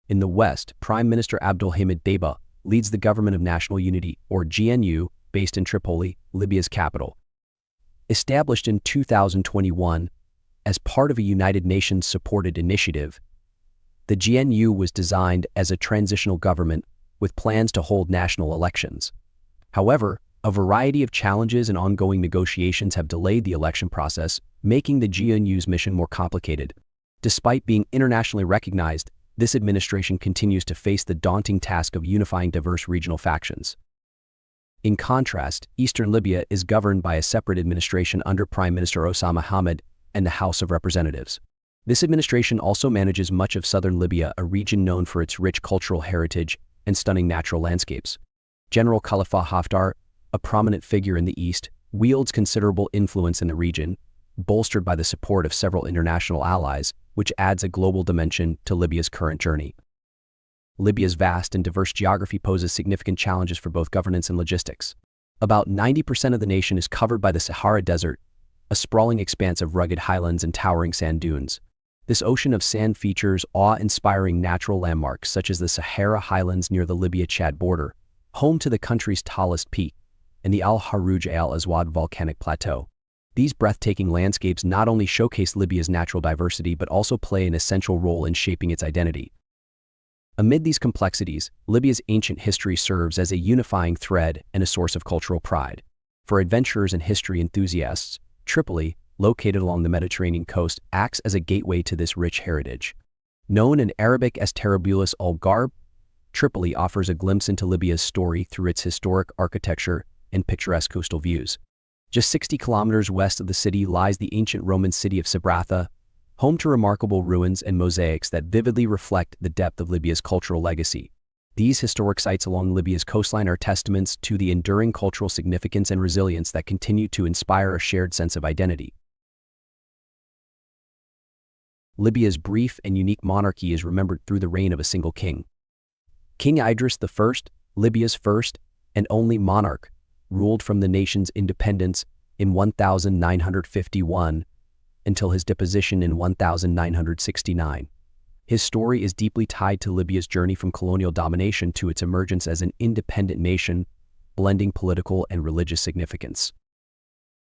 In the West, Prime Minister Abdulhamid Deiba leads the Government of National Unity, or GNU, based in Tripoli, Libya's capital. Established in 2021 as part of a United Nations-supported initiative, the GNU was designed as a transitional government with plans to hold national elections. However, a variety of challenges and ongoing negotiations have delayed the election process, making the GNU's mission more complicated. Despite being internationally recognized, this administration continues to face the daunting task of unifying diverse regional factions. In contrast, eastern Libya is governed by a separate administration under Prime Minister Osama Hamid and the House of Representatives. This administration also manages much of southern Libya, a region known for its rich cultural heritage and stunning natural landscapes. General Khalifa Haftar, a prominent figure in the east, wields considerable influence in the region, bolstered by the support of several international allies, which adds a global dimension to Libya's current journey. Libya's vast and diverse geography poses significant challenges for both governance and logistics. About 90% of the nation is covered by the Sahara Desert, a sprawling expanse of rugged highlands and towering sand dunes. This ocean of sand features awe-inspiring natural landmarks such as the Sahara Highlands near the Libya-Chad border, home to the country's tallest peak, and the Al-Harouj Al-Aswad volcanic plateau. These breathtaking landscapes not only showcase Libya's natural diversity but also play an essential role in shaping its identity. Amid these complexities, Libya's ancient history serves as a unifying thread and a source of cultural pride. For adventurers and history enthusiasts, Tripoli, located along the Mediterranean coast, acts as a gateway to this rich heritage. Known in Arabic as Tarabulus al-Gharb, Tripoli offers a glimpse into Libya's story through its historic architecture and picturesque coastal views. Just 60 kilometers west of the city lies the ancient Roman city of Sabratha, home to remarkable ruins and mosaics that vividly reflect the depth of Libya's cultural legacy. These historic sites along Libya's coastline are testaments to the enduring cultural significance and resilience that continue to inspire a shared sense of identity. Libya's brief and unique monarchy is remembered through the reign of a single king. King Idris I, Libya's first and only monarch, ruled from the nation's independence in 1951 until his deposition in 1969. His story is deeply tied to Libya's journey from colonial domination to its emergence as an independent nation, blending political and religious significance.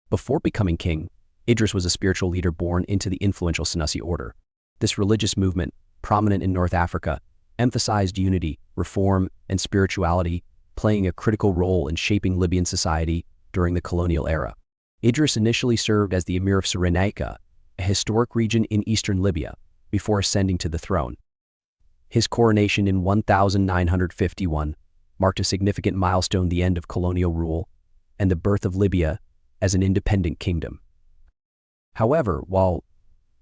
Before becoming king, Idris was a spiritual leader born into the influential Senussi order. This religious movement, prominent in North Africa, emphasized unity, reform, and spirituality, playing a critical role in shaping Libyan society during the colonial era. Idris initially served as the Emir of Cyrenaica, a historic region in eastern Libya, before ascending to the throne. His coronation in 1951 marked a significant milestone, the end of colonial rule and the birth of Libya as an independent kingdom. However, while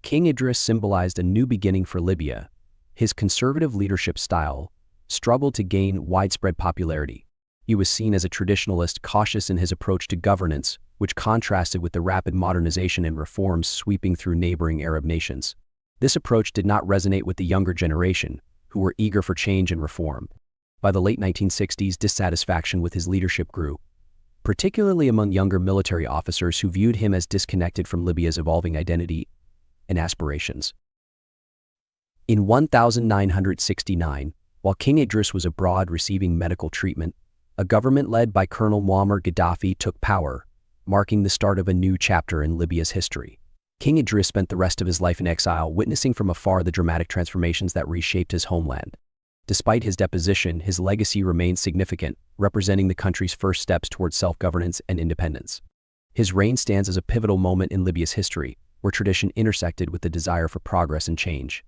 King Idris symbolized a new beginning for Libya, his conservative leadership style struggled to gain widespread popularity. He was seen as a traditionalist, cautious in his approach to governance, which contrasted with the rapid modernization and reforms sweeping through neighboring Arab nations. This approach did not resonate with the younger generation, who were eager for change and reform. By the late 1960s, dissatisfaction with his leadership grew, particularly among younger military officers who viewed him as disconnected from Libya's evolving identity and aspirations. In 1969, while King Idris was abroad receiving medical treatment, a government led by Colonel Muammar Gaddafi took power, marking the start of a new chapter in Libya's history. King Idris spent the rest of his life in exile, witnessing from afar the dramatic transformations that reshaped his homeland. Despite his deposition, his legacy remains significant, representing the country's first steps towards self-governance and independence. His reign stands as a pivotal moment in Libya's history, where tradition intersected with the desire for progress and change.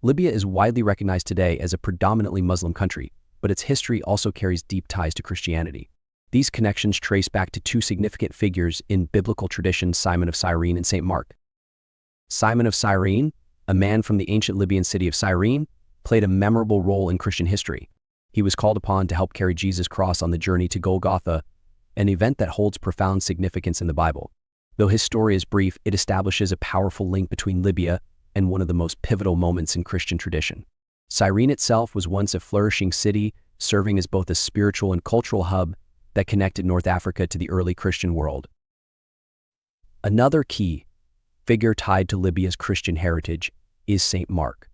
Libya is widely recognized today as a predominantly Muslim country, but its history also carries deep ties to Christianity. These connections trace back to two significant figures in biblical tradition, Simon of Cyrene and St. Mark. Simon of Cyrene, a man from the ancient Libyan city of Cyrene, played a memorable role in Christian history. He was called upon to help carry Jesus' cross on the journey to Golgotha, an event that holds profound significance in the Bible. Though his story is brief, it establishes a powerful link between Libya and one of the most pivotal moments in Christian tradition. Cyrene itself was once a flourishing city, serving as both a spiritual and cultural hub that connected North Africa to the early Christian world. Another key figure tied to Libya's Christian heritage is St. Mark.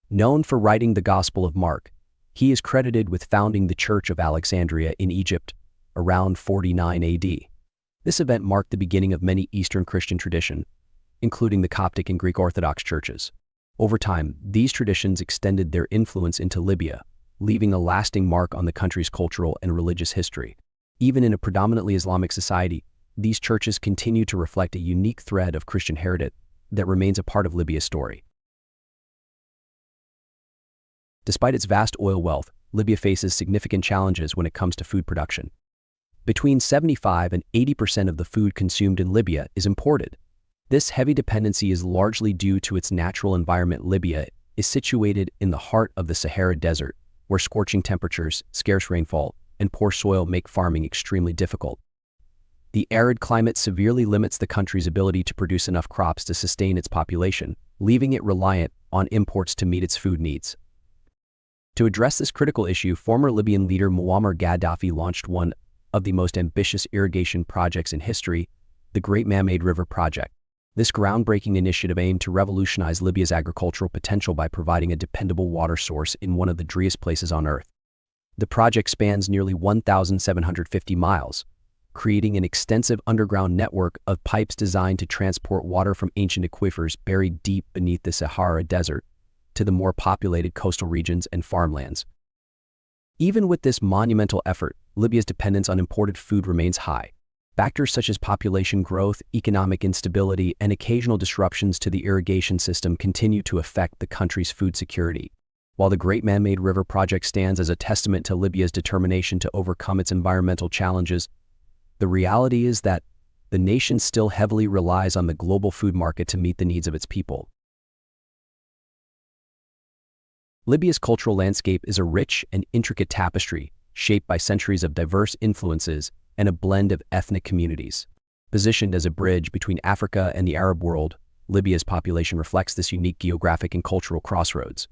Known for writing the Gospel of Mark, he is credited with founding the Church of Alexandria in Egypt around 49 AD. This event marked the beginning of many Eastern Christian traditions, including the Coptic and Greek Orthodox churches. Over time, these traditions extended their influence into Libya, leaving a lasting mark on the country's cultural and religious history. Even in a predominantly Islamic society, these churches continue to reflect a unique thread of Christian heritage that remains a part of Libya's story. Despite its vast oil wealth, Libya faces significant challenges when it comes to food production. Between 75% and 80% of the food consumed in Libya is imported. This heavy dependency is largely due to its natural environment. Libya is situated in the heart of the Sahara Desert, where scorching temperatures, scarce rainfall, and poor soil make farming extremely difficult. The arid climate severely limits the country's ability to produce enough crops to sustain its population, leaving it reliant on imports to meet its food needs. To address this critical issue, former Libyan leader Muammar Gaddafi launched one of the most ambitious irrigation projects in history, the Great Man-Made River Project. This groundbreaking initiative aimed to revolutionize Libya's agricultural potential by providing a dependable water source in one of the driest places on Earth. The project spans nearly 1,750 miles, creating an extensive underground network of pipes designed to transport water from ancient aquifers buried deep beneath the Sahara Desert to the more populated coastal regions and farmlands. Even with this monumental effort, Libya's dependence on imported food remains high. Factors such as population growth, economic instability, and occasional disruptions to the irrigation system continue to affect the country's food security. While the Great Man-Made River Project stands as a testament to Libya's determination to overcome its environmental challenges, the reality is that the nation still heavily relies on the global food market to meet the needs of its people. Libya's cultural landscape is a rich and intricate tapestry, shaped by centuries of diverse influences and a blend of ethnic communities. Positioned as a bridge between Africa and the Arab world, Libya's population reflects this unique geographic and cultural crossroads.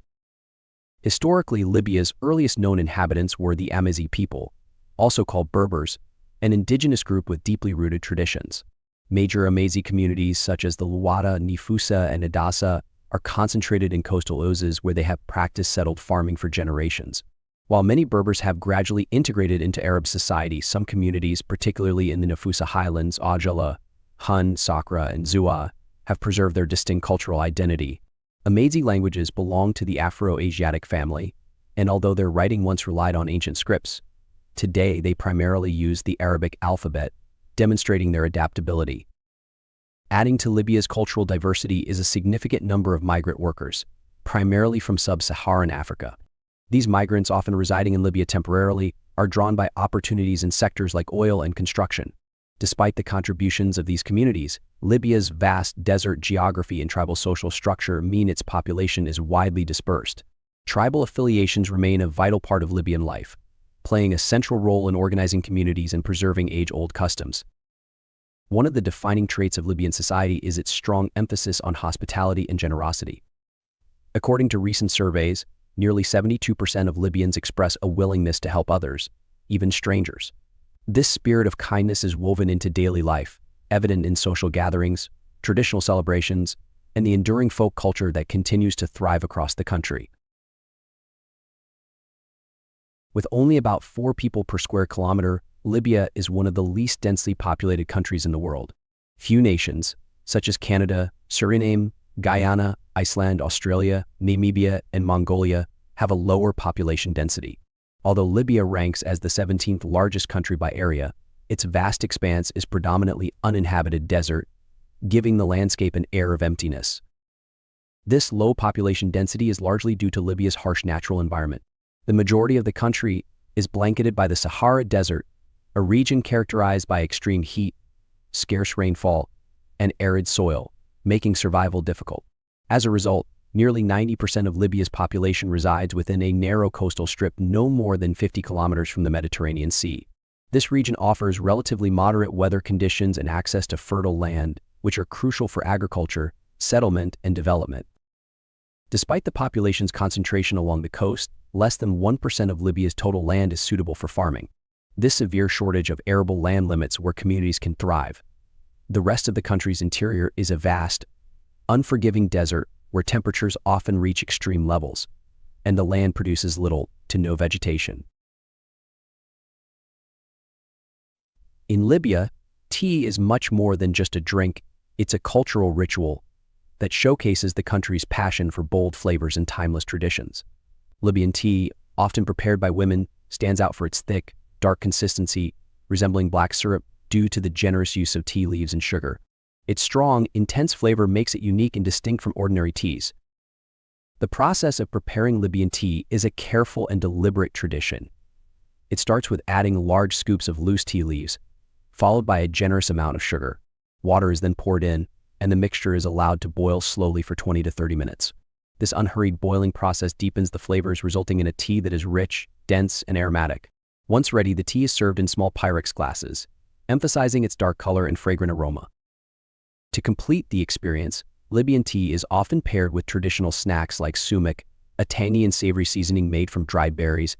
Historically, Libya's earliest known inhabitants were the Amazigh people, also called Berbers, an indigenous group with deeply rooted traditions. Major Amazigh communities such as the Luwata, Nifusa, and Adassa are concentrated in coastal oases where they have practiced settled farming for generations. While many Berbers have gradually integrated into Arab society, some communities, particularly in the Nifusa highlands, Ajala, Hun, Sakra, and Zua, have preserved their distinct cultural identity. Amazigh languages belong to the Afro-Asiatic family, and although their writing once relied on ancient scripts, today they primarily use the Arabic alphabet, demonstrating their adaptability. Adding to Libya's cultural diversity is a significant number of migrant workers, primarily from sub-Saharan Africa. These migrants, often residing in Libya temporarily, are drawn by opportunities in sectors like oil and construction. Despite the contributions of these communities, Libya's vast desert geography and tribal social structure mean its population is widely dispersed. Tribal affiliations remain a vital part of Libyan life, playing a central role in organizing communities and preserving age-old customs. One of the defining traits of Libyan society is its strong emphasis on hospitality and generosity. According to recent surveys, nearly 72% of Libyans express a willingness to help others, even strangers. This spirit of kindness is woven into daily life, evident in social gatherings, traditional celebrations, and the enduring folk culture that continues to thrive across the country. With only about 4 people per square kilometer, Libya is one of the least densely populated countries in the world. Few nations, such as Canada, Suriname, Guyana, Iceland, Australia, Namibia, and Mongolia, have a lower population density. Although Libya ranks as the 17th largest country by area, its vast expanse is predominantly uninhabited desert, giving the landscape an air of emptiness. This low population density is largely due to Libya's harsh natural environment. The majority of the country is blanketed by the Sahara Desert, a region characterized by extreme heat, scarce rainfall, and arid soil, making survival difficult. As a result, nearly 90% of Libya's population resides within a narrow coastal strip no more than 50 kilometers from the Mediterranean Sea. This region offers relatively moderate weather conditions and access to fertile land, which are crucial for agriculture, settlement, and development. Despite the population's concentration along the coast, less than 1% of Libya's total land is suitable for farming. This severe shortage of arable land limits where communities can thrive. The rest of the country's interior is a vast, unforgiving desert where temperatures often reach extreme levels, and the land produces little to no vegetation. In Libya, tea is much more than just a drink. It's a cultural ritual that showcases the country's passion for bold flavors and timeless traditions. Libyan tea, often prepared by women, stands out for its thick, dark consistency, resembling black syrup due to the generous use of tea leaves and sugar. Its strong, intense flavor makes it unique and distinct from ordinary teas. The process of preparing Libyan tea is a careful and deliberate tradition. It starts with adding large scoops of loose tea leaves, followed by a generous amount of sugar. Water is then poured in, and the mixture is allowed to boil slowly for 20 to 30 minutes. This unhurried boiling process deepens the flavors, resulting in a tea that is rich, dense, and aromatic. Once ready, the tea is served in small Pyrex glasses, emphasizing its dark color and fragrant aroma. To complete the experience, Libyan tea is often paired with traditional snacks like sumac, a tangy and savory seasoning made from dried berries,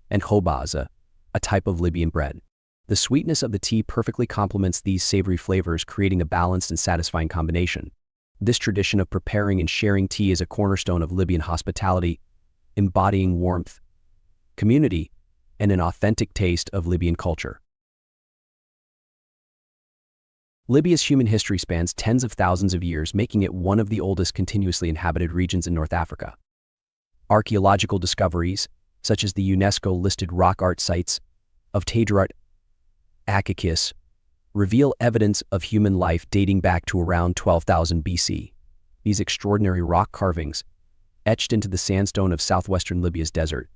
and khobaza, a type of Libyan bread. The sweetness of the tea perfectly complements these savory flavors, creating a balanced and satisfying combination. This tradition of preparing and sharing tea is a cornerstone of Libyan hospitality, embodying warmth, community, and an authentic taste of Libyan culture. Libya's human history spans tens of thousands of years, making it one of the oldest continuously inhabited regions in North Africa. Archaeological discoveries, such as the UNESCO-listed rock art sites of Tejo Akakis, reveal evidence of human life dating back to around 12,000 BC. These extraordinary rock carvings, etched into the sandstone of southwestern Libya's desert,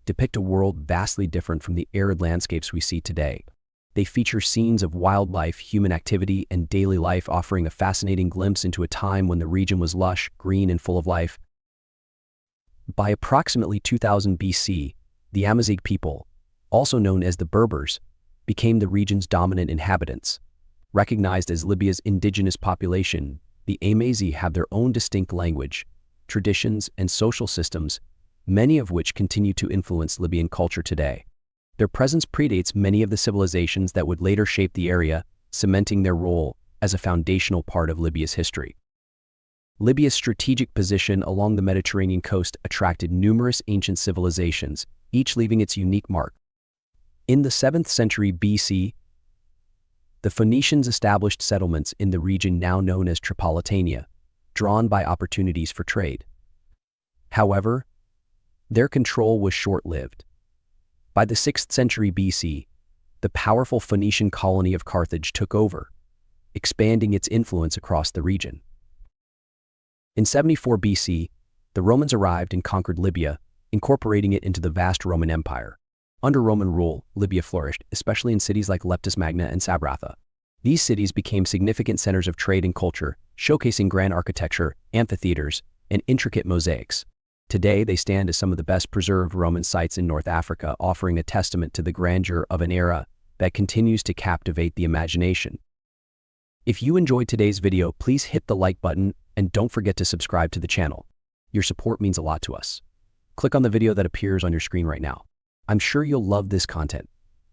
depict a world vastly different from the arid landscapes we see today. They feature scenes of wildlife, human activity, and daily life, offering a fascinating glimpse into a time when the region was lush, green, and full of life. By approximately 2000 BC, the Amazigh people, also known as the Berbers, became the region's dominant inhabitants. Recognized as Libya's indigenous population, the Amazigh have their own distinct language, traditions, and social systems, many of which continue to influence Libyan culture today. Their presence predates many of the civilizations that would later shape the area, cementing their role as a foundational part of Libya's history. Libya's strategic position along the Mediterranean coast attracted numerous ancient civilizations, each leaving its unique mark. In the 7th century BC, the Phoenicians established settlements in the region now known as Tripolitania, drawn by opportunities for trade. However, their control was short-lived. By the 6th century BC, the powerful Phoenician colony of Carthage took over, expanding its influence across the region. In 74 BC, the Romans arrived and conquered Libya, incorporating it into the vast Roman Empire. Under Roman rule, Libya flourished, especially in cities like Leptis Magna and Sabratha. These cities became significant centers of trade and culture, showcasing grand architecture, amphitheaters, and intricate mosaics. Today, they stand as some of the best preserved Roman sites in North Africa, offering a testament to the grandeur of an era that continues to captivate the imagination. If you enjoyed today's video, please hit the like button and don't forget to subscribe to the channel. Your support means a lot to us. Click on the video that appears on your screen right now. I'm sure you'll love this content.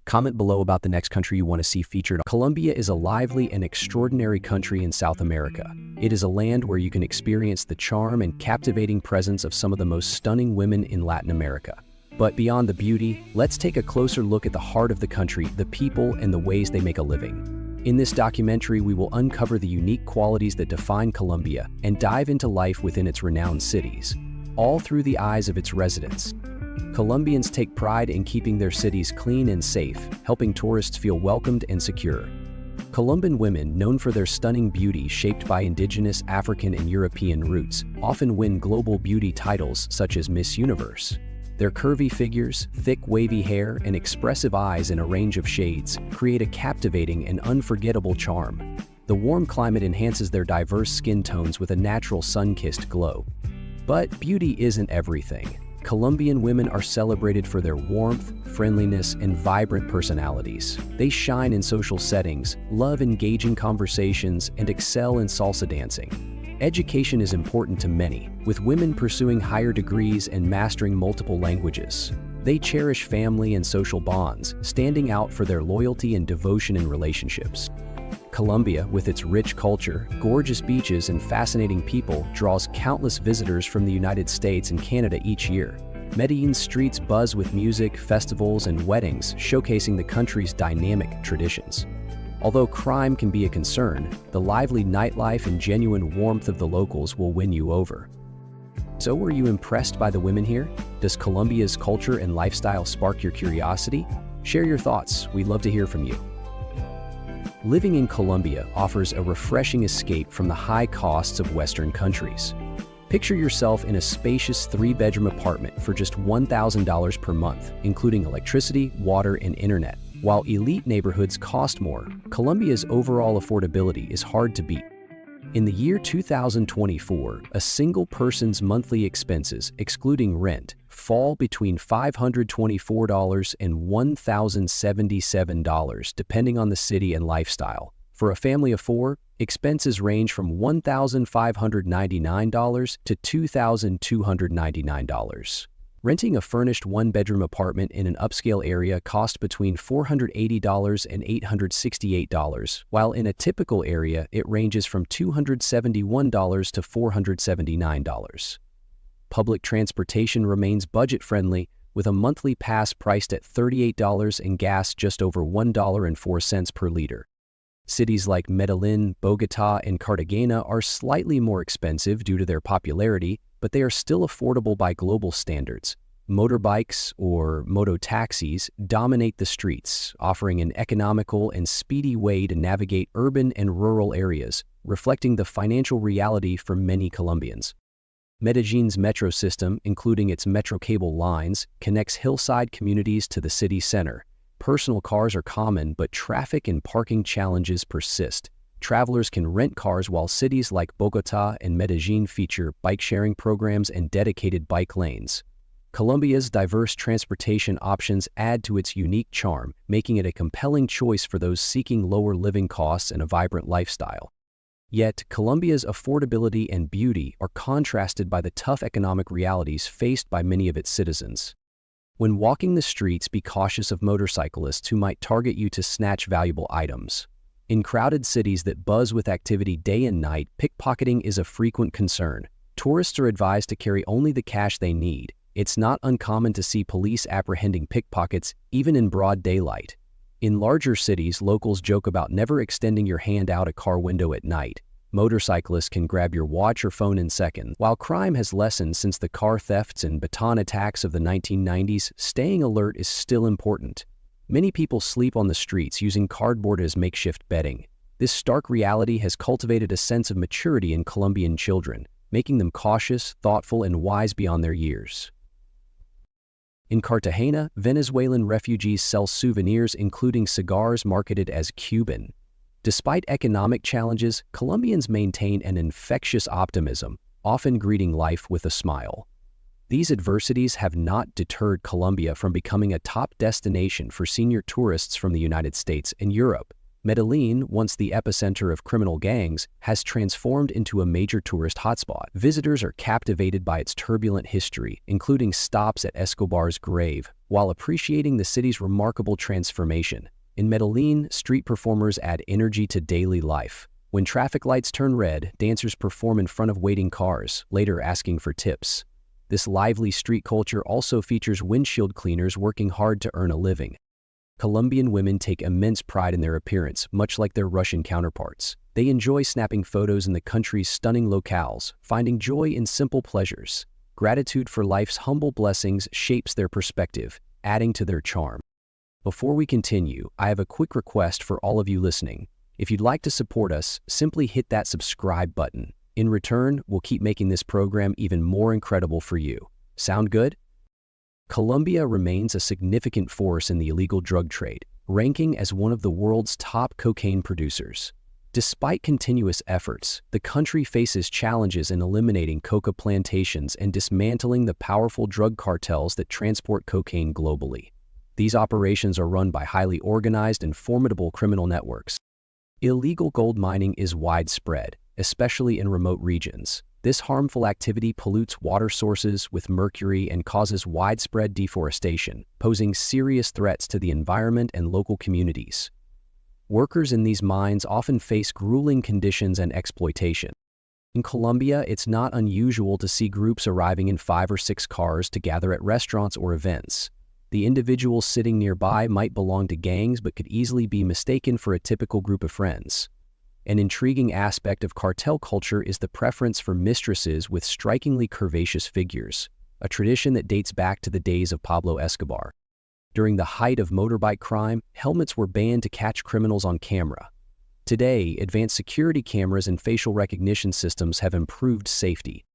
Comment below about the next country you want to see featured. Colombia is a lively and extraordinary country in South America. It is a land where you can experience the charm and captivating presence of some of the most stunning women in Latin America. But beyond the beauty, let's take a closer look at the heart of the country, the people, and the ways they make a living. In this documentary, we will uncover the unique qualities that define Colombia and dive into life within its renowned cities, all through the eyes of its residents. Colombians take pride in keeping their cities clean and safe, helping tourists feel welcomed and secure. Colombian women, known for their stunning beauty shaped by indigenous African and European roots, often win global beauty titles such as Miss Universe. Their curvy figures, thick wavy hair, and expressive eyes in a range of shades create a captivating and unforgettable charm. The warm climate enhances their diverse skin tones with a natural sun-kissed glow. But beauty isn't everything. Colombian women are celebrated for their warmth, friendliness, and vibrant personalities. They shine in social settings, love engaging conversations, and excel in salsa dancing. Education is important to many, with women pursuing higher degrees and mastering multiple languages. They cherish family and social bonds, standing out for their loyalty and devotion in relationships. Colombia, with its rich culture, gorgeous beaches, and fascinating people, draws countless visitors from the United States and Canada each year. Medellin's streets buzz with music, festivals, and weddings, showcasing the country's dynamic traditions. Although crime can be a concern, the lively nightlife and genuine warmth of the locals will win you over. So, were you impressed by the women here? Does Colombia's culture and lifestyle spark your curiosity? Share your thoughts. We'd love to hear from you. Living in Colombia offers a refreshing escape from the high costs of Western countries. Picture yourself in a spacious 3-bedroom apartment for just $1,000 per month, including electricity, water, and internet. While elite neighborhoods cost more, Colombia's overall affordability is hard to beat. In the year 2024, a single person's monthly expenses, excluding rent, fall between $524 and $1,077, depending on the city and lifestyle. For a family of 4, expenses range from $1,599 to $2,299. Renting a furnished 1-bedroom apartment in an upscale area costs between $480 and $868, while in a typical area it ranges from $271 to $479. Public transportation remains budget-friendly, with a monthly pass priced at $38 and gas just over $1.04 per liter. Cities like Medellin, Bogotá, and Cartagena are slightly more expensive due to their popularity, but they are still affordable by global standards. Motorbikes, or moto-taxis, dominate the streets, offering an economical and speedy way to navigate urban and rural areas, reflecting the financial reality for many Colombians. Medellin's metro system, including its metro cable lines, connects hillside communities to the city center. Personal cars are common, but traffic and parking challenges persist. Travelers can rent cars, while cities like Bogotá and Medellin feature bike-sharing programs and dedicated bike lanes. Colombia's diverse transportation options add to its unique charm, making it a compelling choice for those seeking lower living costs and a vibrant lifestyle. Yet, Colombia's affordability and beauty are contrasted by the tough economic realities faced by many of its citizens. When walking the streets, be cautious of motorcyclists who might target you to snatch valuable items. In crowded cities that buzz with activity day and night, pickpocketing is a frequent concern. Tourists are advised to carry only the cash they need. It's not uncommon to see police apprehending pickpockets even in broad daylight. In larger cities, locals joke about never extending your hand out a car window at night. Motorcyclists can grab your watch or phone in seconds. While crime has lessened since the car thefts and baton attacks of the 1990s, staying alert is still important. Many people sleep on the streets using cardboard as makeshift bedding. This stark reality has cultivated a sense of maturity in Colombian children, making them cautious, thoughtful, and wise beyond their years. In Cartagena, Venezuelan refugees sell souvenirs including cigars marketed as Cuban. Despite economic challenges, Colombians maintain an infectious optimism, often greeting life with a smile. These adversities have not deterred Colombia from becoming a top destination for senior tourists from the United States and Europe. Medellin, once the epicenter of criminal gangs, has transformed into a major tourist hotspot. Visitors are captivated by its turbulent history, including stops at Escobar's grave, while appreciating the city's remarkable transformation. In Medellin, street performers add energy to daily life. When traffic lights turn red, dancers perform in front of waiting cars, later asking for tips. This lively street culture also features windshield cleaners working hard to earn a living. Colombian women take immense pride in their appearance, much like their Russian counterparts. They enjoy snapping photos in the country's stunning locales, finding joy in simple pleasures. Gratitude for life's humble blessings shapes their perspective, adding to their charm. Before we continue, I have a quick request for all of you listening. If you'd like to support us, simply hit that subscribe button. In return, we'll keep making this program even more incredible for you. Sound good? Colombia remains a significant force in the illegal drug trade, ranking as one of the world's top cocaine producers. Despite continuous efforts, the country faces challenges in eliminating coca plantations and dismantling the powerful drug cartels that transport cocaine globally. These operations are run by highly organized and formidable criminal networks. Illegal gold mining is widespread, especially in remote regions. This harmful activity pollutes water sources with mercury and causes widespread deforestation, posing serious threats to the environment and local communities. Workers in these mines often face grueling conditions and exploitation. In Colombia, it's not unusual to see groups arriving in 5 or 6 cars to gather at restaurants or events. The individuals sitting nearby might belong to gangs but could easily be mistaken for a typical group of friends. An intriguing aspect of cartel culture is the preference for mistresses with strikingly curvaceous figures, a tradition that dates back to the days of Pablo Escobar. During the height of motorbike crime, helmets were banned to catch criminals on camera. Today, advanced security cameras and facial recognition systems have improved safety.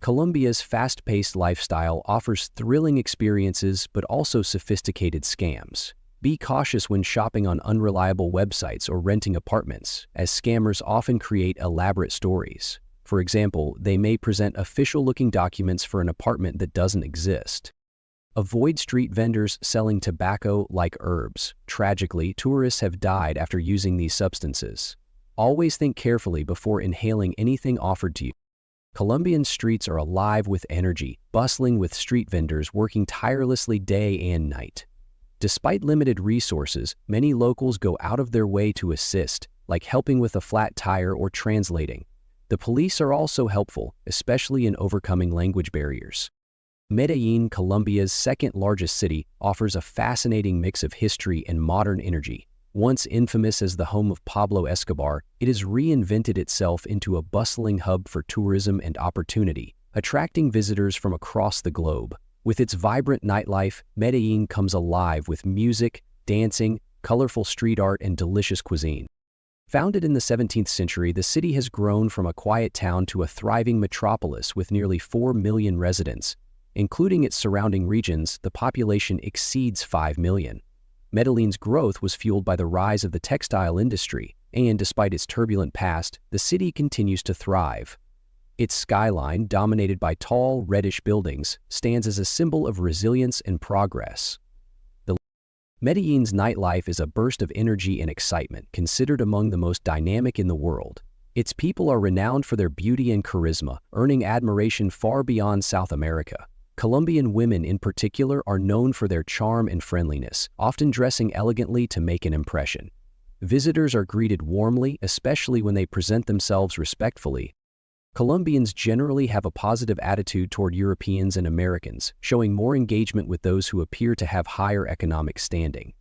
Colombia's fast-paced lifestyle offers thrilling experiences but also sophisticated scams. Be cautious when shopping on unreliable websites or renting apartments, as scammers often create elaborate stories. For example, they may present official-looking documents for an apartment that doesn't exist. Avoid street vendors selling tobacco like herbs. Tragically, tourists have died after using these substances. Always think carefully before inhaling anything offered to you. Colombian streets are alive with energy, bustling with street vendors working tirelessly day and night. Despite limited resources, many locals go out of their way to assist, like helping with a flat tire or translating. The police are also helpful, especially in overcoming language barriers. Medellin, Colombia's second-largest city, offers a fascinating mix of history and modern energy. Once infamous as the home of Pablo Escobar, it has reinvented itself into a bustling hub for tourism and opportunity, attracting visitors from across the globe. With its vibrant nightlife, Medellin comes alive with music, dancing, colorful street art, and delicious cuisine. Founded in the 17th century, the city has grown from a quiet town to a thriving metropolis with nearly 4 million residents. Including its surrounding regions, the population exceeds 5 million. Medellin's growth was fueled by the rise of the textile industry, and despite its turbulent past, the city continues to thrive. Its skyline, dominated by tall, reddish buildings, stands as a symbol of resilience and progress. Medellin's nightlife is a burst of energy and excitement, considered among the most dynamic in the world. Its people are renowned for their beauty and charisma, earning admiration far beyond South America. Colombian women in particular are known for their charm and friendliness, often dressing elegantly to make an impression. Visitors are greeted warmly, especially when they present themselves respectfully. Colombians generally have a positive attitude toward Europeans and Americans, showing more engagement with those who appear to have higher economic standing.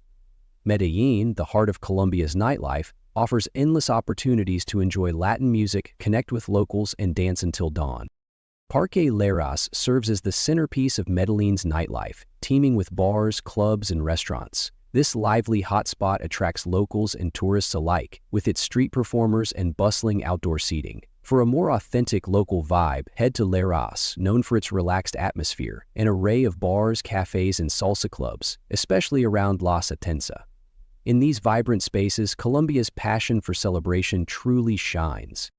Medellin, the heart of Colombia's nightlife, offers endless opportunities to enjoy Latin music, connect with locals, and dance until dawn. Parque Lleras serves as the centerpiece of Medellin's nightlife, teeming with bars, clubs, and restaurants. This lively hotspot attracts locals and tourists alike, with its street performers and bustling outdoor seating. For a more authentic local vibe, head to Lleras, known for its relaxed atmosphere, an array of bars, cafes, and salsa clubs, especially around La Satenza. In these vibrant spaces, Colombia's passion for celebration truly shines.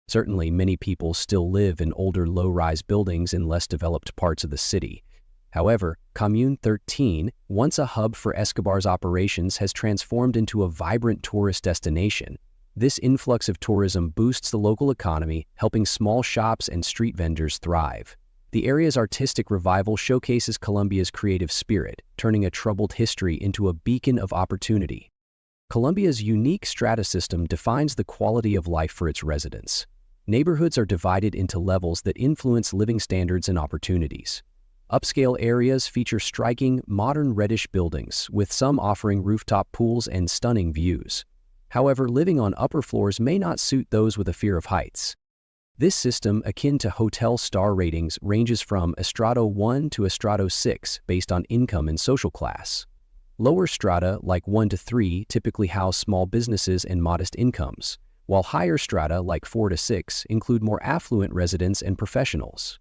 Certainly, many people still live in older low-rise buildings in less developed parts of the city. However, Commune 13, once a hub for Escobar's operations, has transformed into a vibrant tourist destination. This influx of tourism boosts the local economy, helping small shops and street vendors thrive. The area's artistic revival showcases Colombia's creative spirit, turning a troubled history into a beacon of opportunity. Colombia's unique strata system defines the quality of life for its residents. Neighborhoods are divided into levels that influence living standards and opportunities. Upscale areas feature striking, modern reddish buildings, with some offering rooftop pools and stunning views. However, living on upper floors may not suit those with a fear of heights. This system, akin to hotel star ratings, ranges from Estrato 1 to Estrato 6 based on income and social class. Lower strata, like 1 to 3, typically house small businesses and modest incomes, while higher strata, like 4 to 6, include more affluent residents and professionals.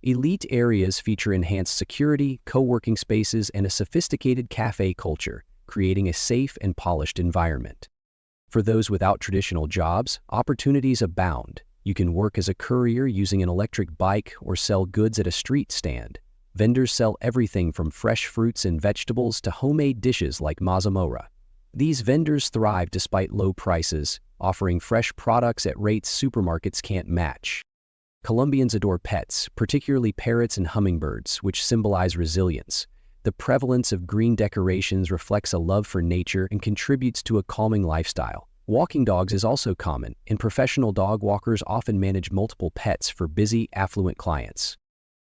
Elite areas feature enhanced security, co-working spaces, and a sophisticated cafe culture, creating a safe and polished environment. For those without traditional jobs, opportunities abound. You can work as a courier using an electric bike or sell goods at a street stand. Vendors sell everything from fresh fruits and vegetables to homemade dishes like mazamorra. These vendors thrive despite low prices, offering fresh products at rates supermarkets can't match. Colombians adore pets, particularly parrots and hummingbirds, which symbolize resilience. The prevalence of green decorations reflects a love for nature and contributes to a calming lifestyle. Walking dogs is also common, and professional dog walkers often manage multiple pets for busy, affluent clients.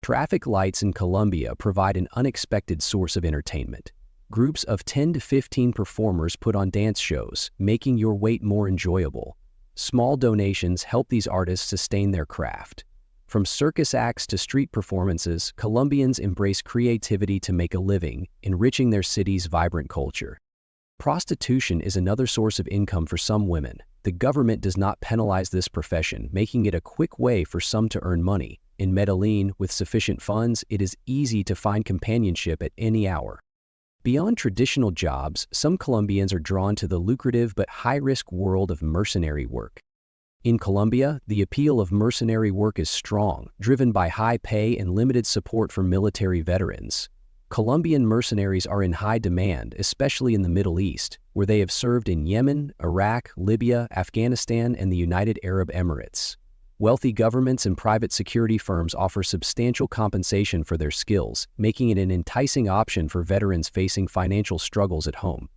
Traffic lights in Colombia provide an unexpected source of entertainment. Groups of 10 to 15 performers put on dance shows, making your wait more enjoyable. Small donations help these artists sustain their craft. From circus acts to street performances, Colombians embrace creativity to make a living, enriching their city's vibrant culture. Prostitution is another source of income for some women. The government does not penalize this profession, making it a quick way for some to earn money. In Medellin, with sufficient funds, it is easy to find companionship at any hour. Beyond traditional jobs, some Colombians are drawn to the lucrative but high-risk world of mercenary work. In Colombia, the appeal of mercenary work is strong, driven by high pay and limited support for military veterans. Colombian mercenaries are in high demand, especially in the Middle East, where they have served in Yemen, Iraq, Libya, Afghanistan, and the United Arab Emirates. Wealthy governments and private security firms offer substantial compensation for their skills, making it an enticing option for veterans facing financial struggles at home.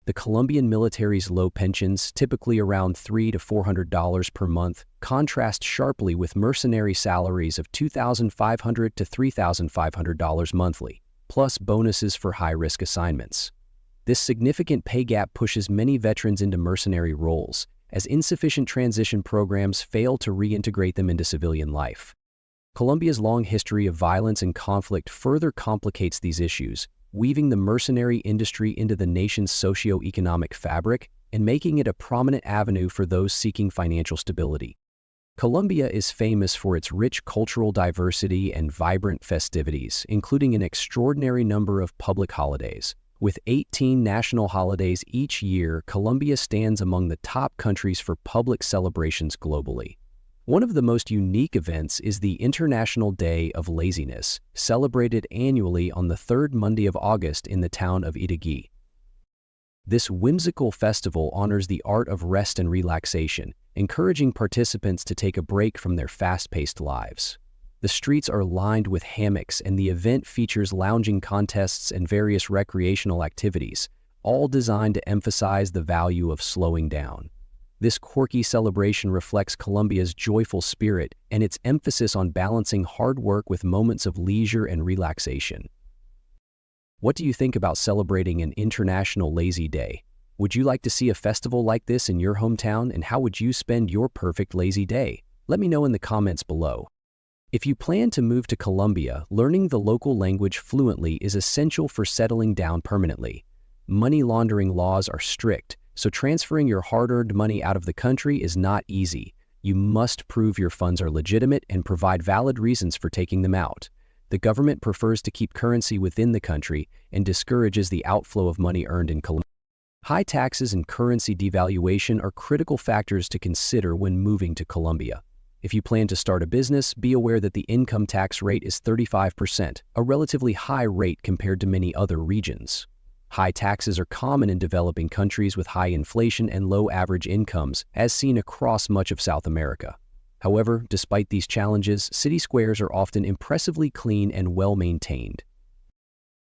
The Colombian military's low pensions, typically around $300 to $400 per month, contrast sharply with mercenary salaries of $2,500 to $3,500 monthly, plus bonuses for high-risk assignments. This significant pay gap pushes many veterans into mercenary roles, as insufficient transition programs fail to reintegrate them into civilian life. Colombia's long history of violence and conflict further complicates these issues, weaving the mercenary industry into the nation's socio-economic fabric and making it a prominent avenue for those seeking financial stability. Colombia is famous for its rich cultural diversity and vibrant festivities, including an extraordinary number of public holidays. With 18 national holidays each year, Colombia stands among the top countries for public celebrations globally. One of the most unique events is the International Day of Laziness, celebrated annually on the third Monday of August in the town of Medellin. This whimsical festival honors the art of rest and relaxation, encouraging participants to take a break from their fast-paced lives. The streets are lined with hammocks, and the event features lounging contests and various recreational activities, all designed to emphasize the value of slowing down. This quirky celebration reflects Colombia's joyful spirit and its emphasis on balancing hard work with moments of leisure and relaxation. What do you think about celebrating an International Lazy Day? Would you like to see a festival like this in your hometown, and how would you spend your perfect lazy day? Let me know in the comments below. If you plan to move to Colombia, learning the local language fluently is essential for settling down permanently. Money laundering laws are strict, so transferring your hard-earned money out of the country is not easy. You must prove your funds are legitimate and provide valid reasons for taking them out. The government prefers to keep currency within the country and discourages the outflow of money earned in Colombia. High taxes and currency devaluation are critical factors to consider when moving to Colombia. If you plan to start a business, be aware that the income tax rate is 35%, a relatively high rate compared to many other regions. High taxes are common in developing countries with high inflation and low average incomes, as seen across much of South America. However, despite these challenges, city squares are often impressively clean and well-maintained.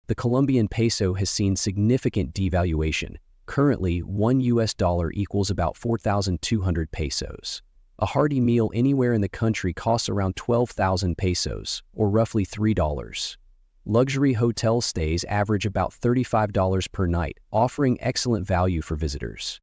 The Colombian peso has seen significant devaluation. Currently, $1 equals about 4,200 pesos. A hearty meal anywhere in the country costs around 12,000 pesos, or roughly $3. Luxury hotel stays average about $35 per night, offering excellent value for visitors.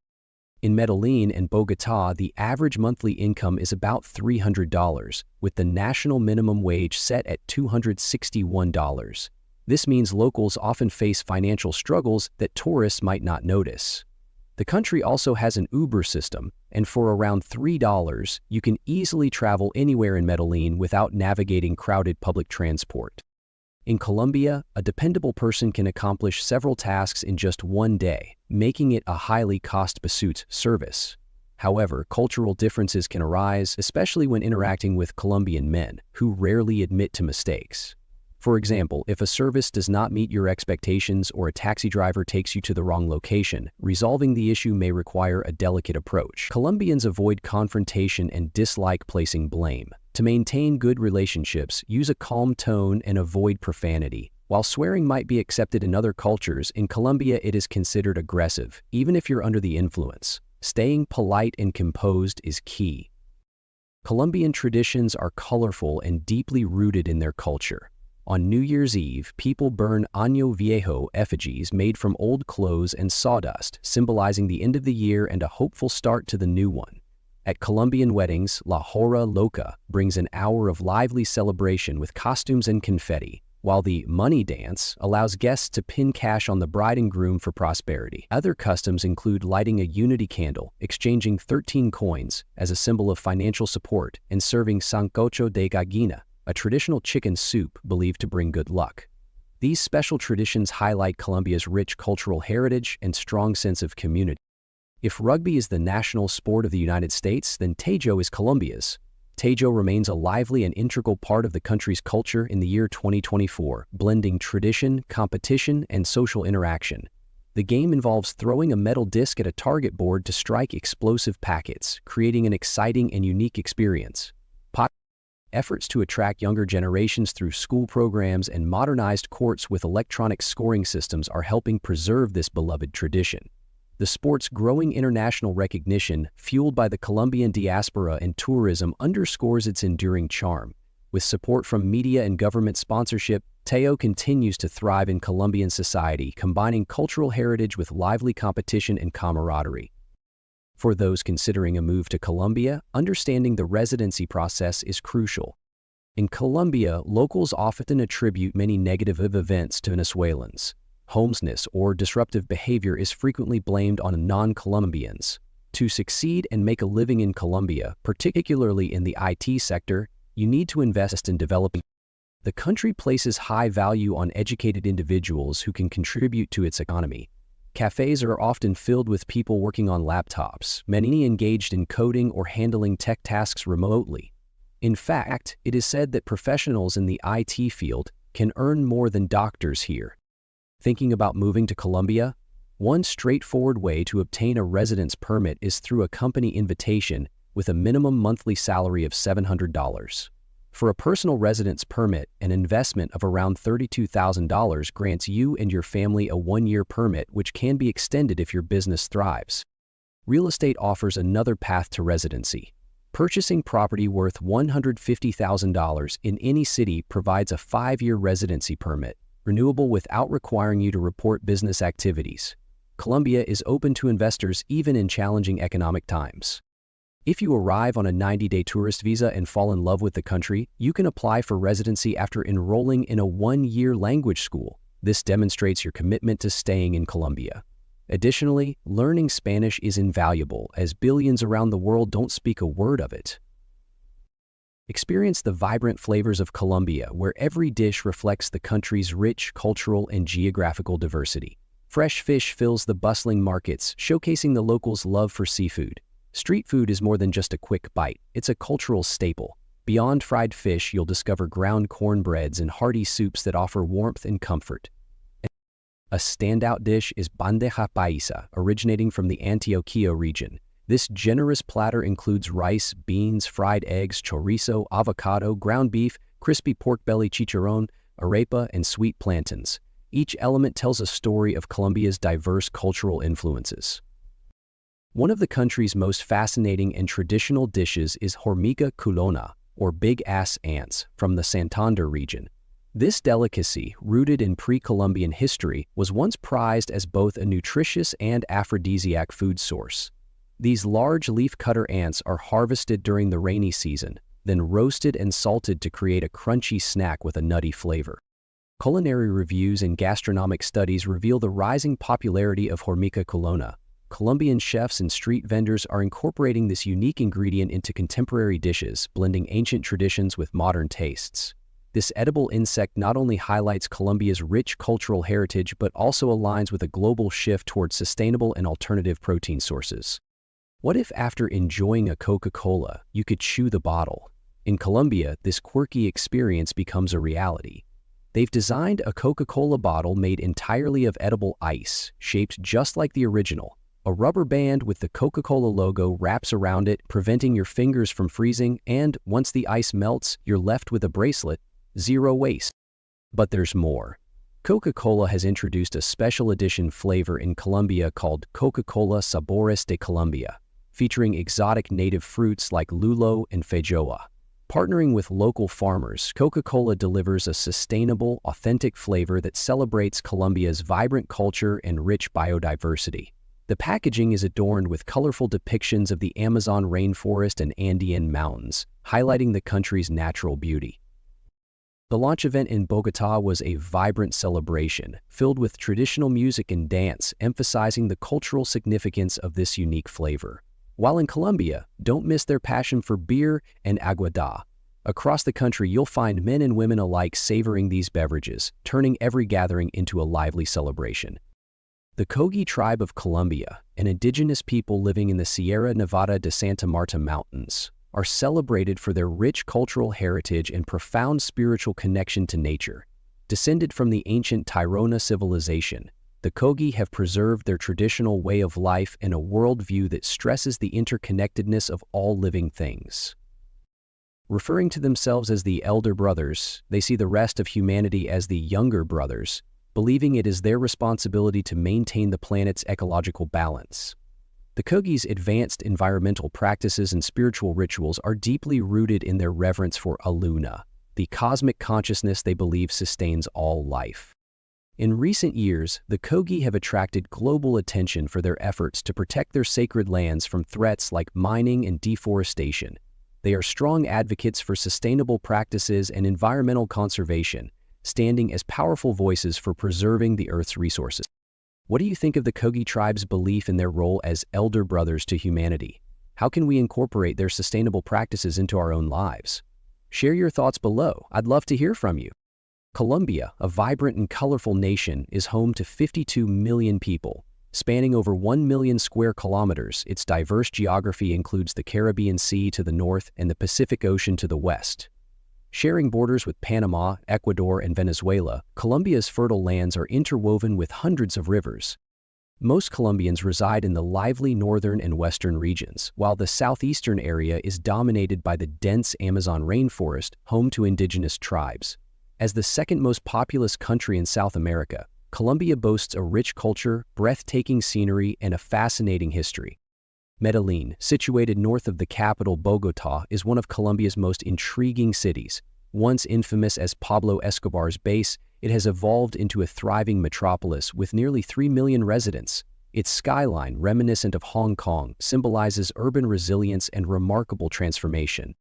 In Medellin and Bogotá, the average monthly income is about $300, with the national minimum wage set at $261. This means locals often face financial struggles that tourists might not notice. The country also has an Uber system, and for around $3, you can easily travel anywhere in Medellin without navigating crowded public transport. In Colombia, a dependable person can accomplish several tasks in just one day, making it a highly cost-pursuit service. However, cultural differences can arise, especially when interacting with Colombian men, who rarely admit to mistakes. For example, if a service does not meet your expectations or a taxi driver takes you to the wrong location, resolving the issue may require a delicate approach. Colombians avoid confrontation and dislike placing blame. To maintain good relationships, use a calm tone and avoid profanity. While swearing might be accepted in other cultures, in Colombia it is considered aggressive, even if you're under the influence. Staying polite and composed is key. Colombian traditions are colorful and deeply rooted in their culture. On New Year's Eve, people burn Año Viejo effigies made from old clothes and sawdust, symbolizing the end of the year and a hopeful start to the new one. At Colombian weddings, La Hora Loca brings an hour of lively celebration with costumes and confetti, while the money dance allows guests to pin cash on the bride and groom for prosperity. Other customs include lighting a unity candle, exchanging 13 coins as a symbol of financial support, and serving sancocho de gallina, a traditional chicken soup believed to bring good luck. These special traditions highlight Colombia's rich cultural heritage and strong sense of community. If rugby is the national sport of the United States, then Tejo is Colombia's. Tejo remains a lively and integral part of the country's culture in the year 2024, blending tradition, competition, and social interaction. The game involves throwing a metal disc at a target board to strike explosive packets, creating an exciting and unique experience. Efforts to attract younger generations through school programs and modernized courts with electronic scoring systems are helping preserve this beloved tradition. The sport's growing international recognition, fueled by the Colombian diaspora and tourism, underscores its enduring charm. With support from media and government sponsorship, Tejo continues to thrive in Colombian society, combining cultural heritage with lively competition and camaraderie. For those considering a move to Colombia, understanding the residency process is crucial. In Colombia, locals often attribute many negative events to Venezuelans. Homelessness or disruptive behavior is frequently blamed on non-Colombians. To succeed and make a living in Colombia, particularly in the IT sector, you need to invest in developing. The country places high value on educated individuals who can contribute to its economy. Cafes are often filled with people working on laptops, many engaged in coding or handling tech tasks remotely. In fact, it is said that professionals in the IT field can earn more than doctors here. Thinking about moving to Colombia? One straightforward way to obtain a residence permit is through a company invitation with a minimum monthly salary of $700. For a personal residence permit, an investment of around $32,000 grants you and your family a one-year permit which can be extended if your business thrives. Real estate offers another path to residency. Purchasing property worth $150,000 in any city provides a 5-year residency permit, renewable without requiring you to report business activities. Colombia is open to investors even in challenging economic times. If you arrive on a 90-day tourist visa and fall in love with the country, you can apply for residency after enrolling in a 1-year language school. This demonstrates your commitment to staying in Colombia. Additionally, learning Spanish is invaluable, as billions around the world don't speak a word of it. Experience the vibrant flavors of Colombia, where every dish reflects the country's rich cultural and geographical diversity. Fresh fish fills the bustling markets, showcasing the locals' love for seafood. Street food is more than just a quick bite, it's a cultural staple. Beyond fried fish, you'll discover ground cornbreads and hearty soups that offer warmth and comfort. A standout dish is bandeja paisa, originating from the Antioquia region. This generous platter includes rice, beans, fried eggs, chorizo, avocado, ground beef, crispy pork belly chicharrón, arepa, and sweet plantains. Each element tells a story of Colombia's diverse cultural influences. One of the country's most fascinating and traditional dishes is hormiga culona, or big-ass ants, from the Santander region. This delicacy, rooted in pre-Columbian history, was once prized as both a nutritious and aphrodisiac food source. These large leaf-cutter ants are harvested during the rainy season, then roasted and salted to create a crunchy snack with a nutty flavor. Culinary reviews and gastronomic studies reveal the rising popularity of hormiga culona. Colombian chefs and street vendors are incorporating this unique ingredient into contemporary dishes, blending ancient traditions with modern tastes. This edible insect not only highlights Colombia's rich cultural heritage but also aligns with a global shift towards sustainable and alternative protein sources. What if after enjoying a Coca-Cola, you could chew the bottle? In Colombia, this quirky experience becomes a reality. They've designed a Coca-Cola bottle made entirely of edible ice, shaped just like the original. A rubber band with the Coca-Cola logo wraps around it, preventing your fingers from freezing, and once the ice melts, you're left with a bracelet. Zero waste. But there's more. Coca-Cola has introduced a special edition flavor in Colombia called Coca-Cola Sabores de Colombia, featuring exotic native fruits like lulo and feijoa. Partnering with local farmers, Coca-Cola delivers a sustainable, authentic flavor that celebrates Colombia's vibrant culture and rich biodiversity. The packaging is adorned with colorful depictions of the Amazon rainforest and Andean mountains, highlighting the country's natural beauty. The launch event in Bogotá was a vibrant celebration, filled with traditional music and dance, emphasizing the cultural significance of this unique flavor. While in Colombia, don't miss their passion for beer and aguada. Across the country, you'll find men and women alike savoring these beverages, turning every gathering into a lively celebration. The Kogi tribe of Colombia, an indigenous people living in the Sierra Nevada de Santa Marta Mountains, are celebrated for their rich cultural heritage and profound spiritual connection to nature. Descended from the ancient Tairona civilization, the Kogi have preserved their traditional way of life and a worldview that stresses the interconnectedness of all living things. Referring to themselves as the elder brothers, they see the rest of humanity as the younger brothers, believing it is their responsibility to maintain the planet's ecological balance. The Kogi's advanced environmental practices and spiritual rituals are deeply rooted in their reverence for Aluna, the cosmic consciousness they believe sustains all life. In recent years, the Kogi have attracted global attention for their efforts to protect their sacred lands from threats like mining and deforestation. They are strong advocates for sustainable practices and environmental conservation, standing as powerful voices for preserving the Earth's resources. What do you think of the Kogi tribe's belief in their role as elder brothers to humanity? How can we incorporate their sustainable practices into our own lives? Share your thoughts below. I'd love to hear from you. Colombia, a vibrant and colorful nation, is home to 52 million people. Spanning over 1 million square kilometers, its diverse geography includes the Caribbean Sea to the north and the Pacific Ocean to the west. Sharing borders with Panama, Ecuador, and Venezuela, Colombia's fertile lands are interwoven with hundreds of rivers. Most Colombians reside in the lively northern and western regions, while the southeastern area is dominated by the dense Amazon rainforest, home to indigenous tribes. As the second most populous country in South America, Colombia boasts a rich culture, breathtaking scenery, and a fascinating history. Medellin, situated north of the capital Bogotá, is one of Colombia's most intriguing cities. Once infamous as Pablo Escobar's base, it has evolved into a thriving metropolis with nearly 3 million residents. Its skyline, reminiscent of Hong Kong, symbolizes urban resilience and remarkable transformation.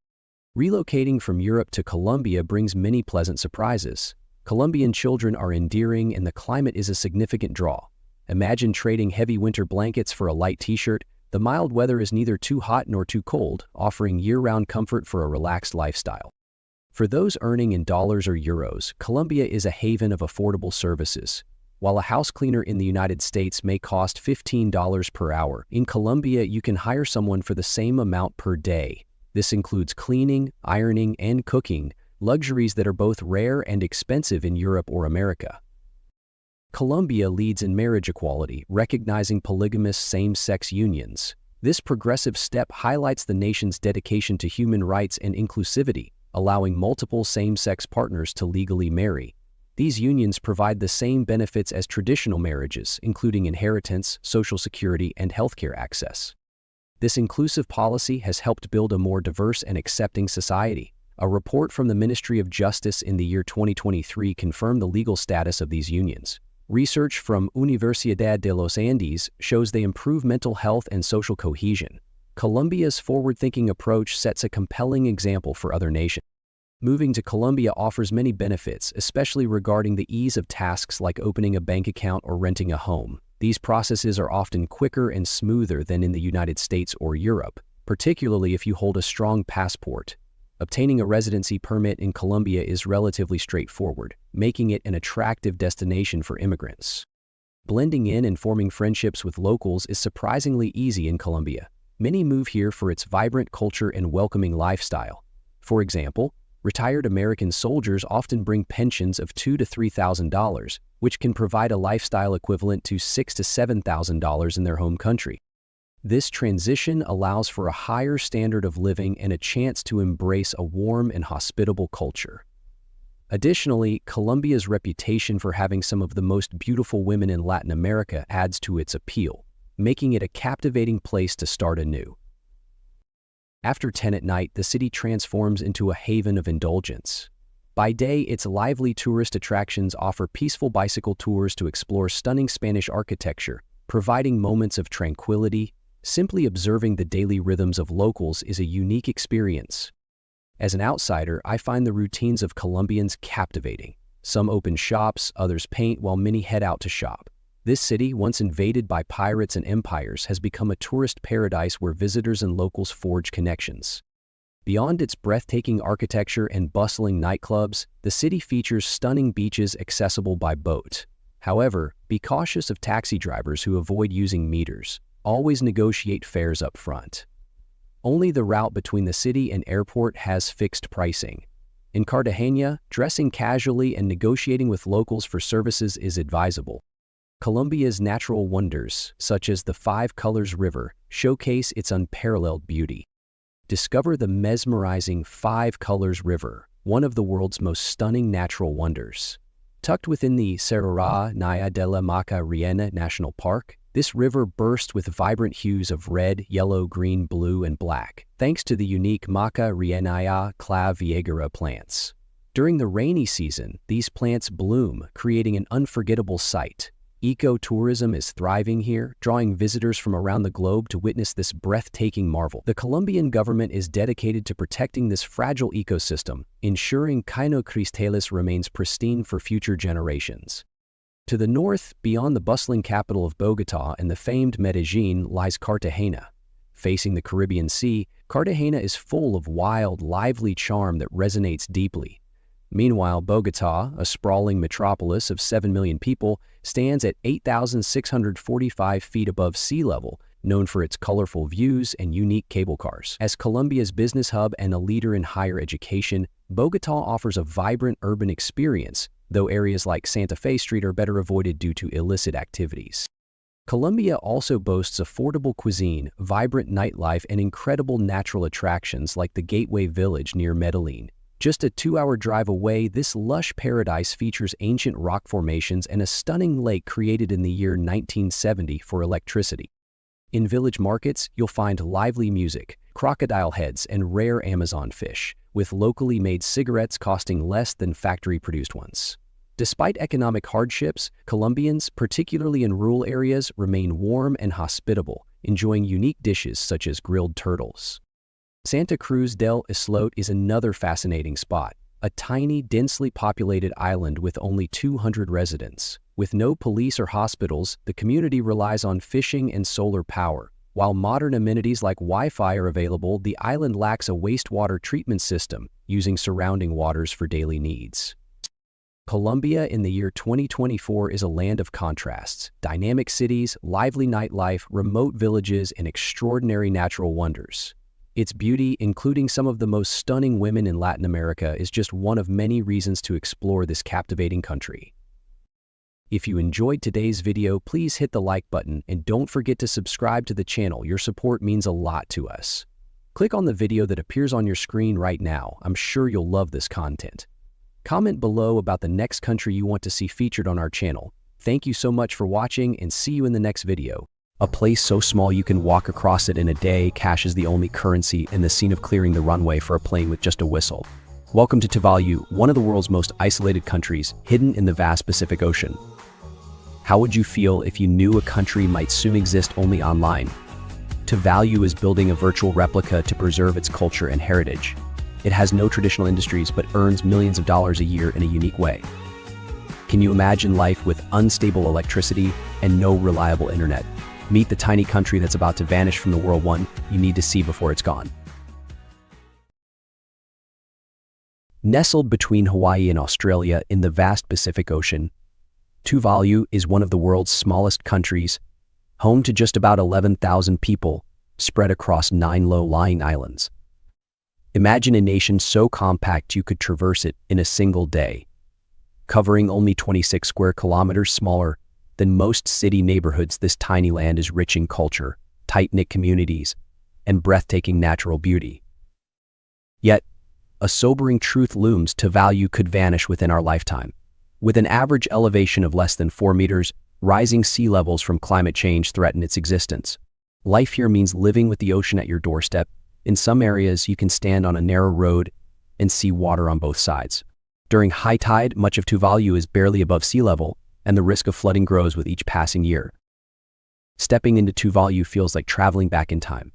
Relocating from Europe to Colombia brings many pleasant surprises. Colombian children are endearing and the climate is a significant draw. Imagine trading heavy winter blankets for a light t-shirt. The mild weather is neither too hot nor too cold, offering year-round comfort for a relaxed lifestyle. For those earning in dollars or euros, Colombia is a haven of affordable services. While a house cleaner in the United States may cost $15 per hour, in Colombia you can hire someone for the same amount per day. This includes cleaning, ironing, and cooking, luxuries that are both rare and expensive in Europe or America. Colombia leads in marriage equality, recognizing polygamous same-sex unions. This progressive step highlights the nation's dedication to human rights and inclusivity, allowing multiple same-sex partners to legally marry. These unions provide the same benefits as traditional marriages, including inheritance, social security, and healthcare access. This inclusive policy has helped build a more diverse and accepting society. A report from the Ministry of Justice in the year 2023 confirmed the legal status of these unions. Research from Universidad de los Andes shows they improve mental health and social cohesion. Colombia's forward-thinking approach sets a compelling example for other nations. Moving to Colombia offers many benefits, especially regarding the ease of tasks like opening a bank account or renting a home. These processes are often quicker and smoother than in the United States or Europe, particularly if you hold a strong passport. Obtaining a residency permit in Colombia is relatively straightforward, making it an attractive destination for immigrants. Blending in and forming friendships with locals is surprisingly easy in Colombia. Many move here for its vibrant culture and welcoming lifestyle. For example, retired American soldiers often bring pensions of $2,000 to $3,000, which can provide a lifestyle equivalent to $6,000 to $7,000 in their home country. This transition allows for a higher standard of living and a chance to embrace a warm and hospitable culture. Additionally, Colombia's reputation for having some of the most beautiful women in Latin America adds to its appeal, making it a captivating place to start anew. After 10 at night, the city transforms into a haven of indulgence. By day, its lively tourist attractions offer peaceful bicycle tours to explore stunning Spanish architecture, providing moments of tranquility. Simply observing the daily rhythms of locals is a unique experience. As an outsider, I find the routines of Colombians captivating. Some open shops, others paint, while many head out to shop. This city, once invaded by pirates and empires, has become a tourist paradise where visitors and locals forge connections. Beyond its breathtaking architecture and bustling nightclubs, the city features stunning beaches accessible by boat. However, be cautious of taxi drivers who avoid using meters. Always negotiate fares up front. Only the route between the city and airport has fixed pricing. In Cartagena, dressing casually and negotiating with locals for services is advisable. Colombia's natural wonders, such as the Five Colors River, showcase its unparalleled beauty. Discover the mesmerizing Five Colors River, one of the world's most stunning natural wonders. Tucked within the Serranía de la Macarena National Park, this river bursts with vibrant hues of red, yellow, green, blue, and black, thanks to the unique Macarena claviegera plants. During the rainy season, these plants bloom, creating an unforgettable sight. Eco-tourism is thriving here, drawing visitors from around the globe to witness this breathtaking marvel. The Colombian government is dedicated to protecting this fragile ecosystem, ensuring Cano Cristales remains pristine for future generations. To the north, beyond the bustling capital of Bogotá and the famed Medellin, lies Cartagena. Facing the Caribbean Sea, Cartagena is full of wild, lively charm that resonates deeply. Meanwhile, Bogotá, a sprawling metropolis of 7 million people, stands at 8,645 feet above sea level, known for its colorful views and unique cable cars. As Colombia's business hub and a leader in higher education, Bogotá offers a vibrant urban experience, though areas like Santa Fe Street are better avoided due to illicit activities. Colombia also boasts affordable cuisine, vibrant nightlife, and incredible natural attractions like the Gateway Village near Medellin. Just a 2-hour drive away, this lush paradise features ancient rock formations and a stunning lake created in the year 1970 for electricity. In village markets, you'll find lively music, crocodile heads, and rare Amazon fish, with locally made cigarettes costing less than factory-produced ones. Despite economic hardships, Colombians, particularly in rural areas, remain warm and hospitable, enjoying unique dishes such as grilled turtles. Santa Cruz del Islote is another fascinating spot, a tiny, densely populated island with only 200 residents. With no police or hospitals, the community relies on fishing and solar power. While modern amenities like Wi-Fi are available, the island lacks a wastewater treatment system, using surrounding waters for daily needs. Colombia in the year 2024 is a land of contrasts, dynamic cities, lively nightlife, remote villages, and extraordinary natural wonders. Its beauty, including some of the most stunning women in Latin America, is just one of many reasons to explore this captivating country. If you enjoyed today's video, please hit the like button and don't forget to subscribe to the channel. Your support means a lot to us. Click on the video that appears on your screen right now. I'm sure you'll love this content. Comment below about the next country you want to see featured on our channel. Thank you so much for watching and see you in the next video. A place so small you can walk across it in a day, cash is the only currency, and the scene of clearing the runway for a plane with just a whistle. Welcome to Tuvalu, one of the world's most isolated countries, hidden in the vast Pacific Ocean. How would you feel if you knew a country might soon exist only online? Tuvalu is building a virtual replica to preserve its culture and heritage. It has no traditional industries but earns millions of dollars a year in a unique way. Can you imagine life with unstable electricity and no reliable internet? Meet the tiny country that's about to vanish from the world, one you need to see before it's gone. Nestled between Hawaii and Australia in the vast Pacific Ocean, Tuvalu is one of the world's smallest countries, home to just about 11,000 people spread across 9 low-lying islands. Imagine a nation so compact you could traverse it in a single day, covering only 26 square kilometers. Smaller than most city neighborhoods, this tiny land is rich in culture, tight-knit communities, and breathtaking natural beauty. Yet, a sobering truth looms: Tuvalu could vanish within our lifetime. With an average elevation of less than 4 meters, rising sea levels from climate change threaten its existence. Life here means living with the ocean at your doorstep. In some areas, you can stand on a narrow road and see water on both sides. During high tide, much of Tuvalu is barely above sea level, and the risk of flooding grows with each passing year. Stepping into Tuvalu feels like traveling back in time.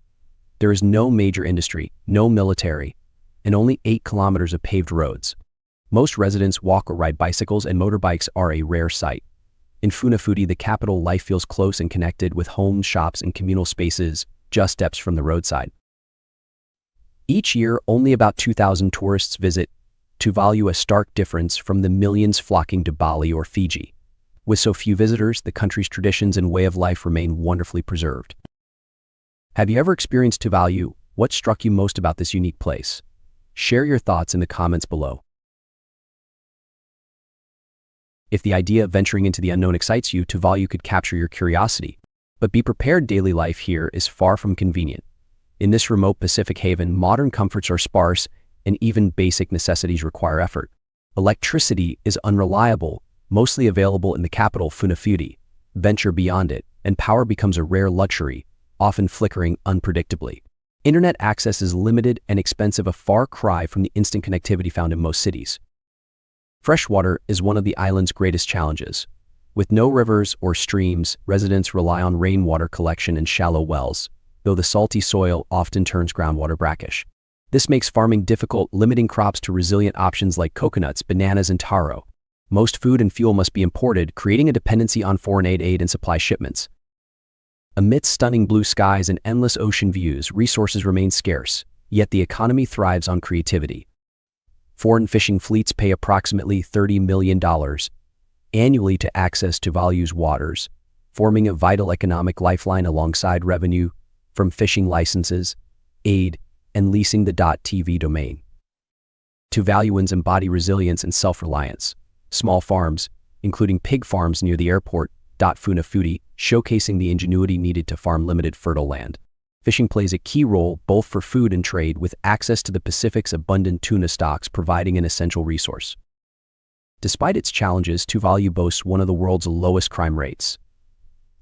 There is no major industry, no military, and only 8 kilometers of paved roads. Most residents walk or ride bicycles, and motorbikes are a rare sight. In Funafuti, the capital, life feels close and connected, with homes, shops, and communal spaces just steps from the roadside. Each year, only about 2,000 tourists visit Tuvalu, a stark difference from the millions flocking to Bali or Fiji. With so few visitors, the country's traditions and way of life remain wonderfully preserved. Have you ever experienced Tuvalu? What struck you most about this unique place? Share your thoughts in the comments below. If the idea of venturing into the unknown excites you, Tuvalu could capture your curiosity. But be prepared, daily life here is far from convenient. In this remote Pacific haven, modern comforts are sparse, and even basic necessities require effort. Electricity is unreliable, mostly available in the capital, Funafuti. Venture beyond it, and power becomes a rare luxury, often flickering unpredictably. Internet access is limited and expensive, a far cry from the instant connectivity found in most cities. Freshwater is one of the island's greatest challenges. With no rivers or streams, residents rely on rainwater collection and shallow wells, though the salty soil often turns groundwater brackish. This makes farming difficult, limiting crops to resilient options like coconuts, bananas, and taro. Most food and fuel must be imported, creating a dependency on foreign aid and supply shipments. Amidst stunning blue skies and endless ocean views, resources remain scarce, yet the economy thrives on creativity. Foreign fishing fleets pay approximately $30 million annually to access Tuvalu's waters, forming a vital economic lifeline alongside revenue from fishing licenses, aid, and leasing the .tv domain. Tuvaluans embody resilience and self-reliance. Small farms, including pig farms near the airport, Funafuti, showcasing the ingenuity needed to farm limited fertile land. Fishing plays a key role both for food and trade, with access to the Pacific's abundant tuna stocks providing an essential resource. Despite its challenges, Tuvalu boasts one of the world's lowest crime rates.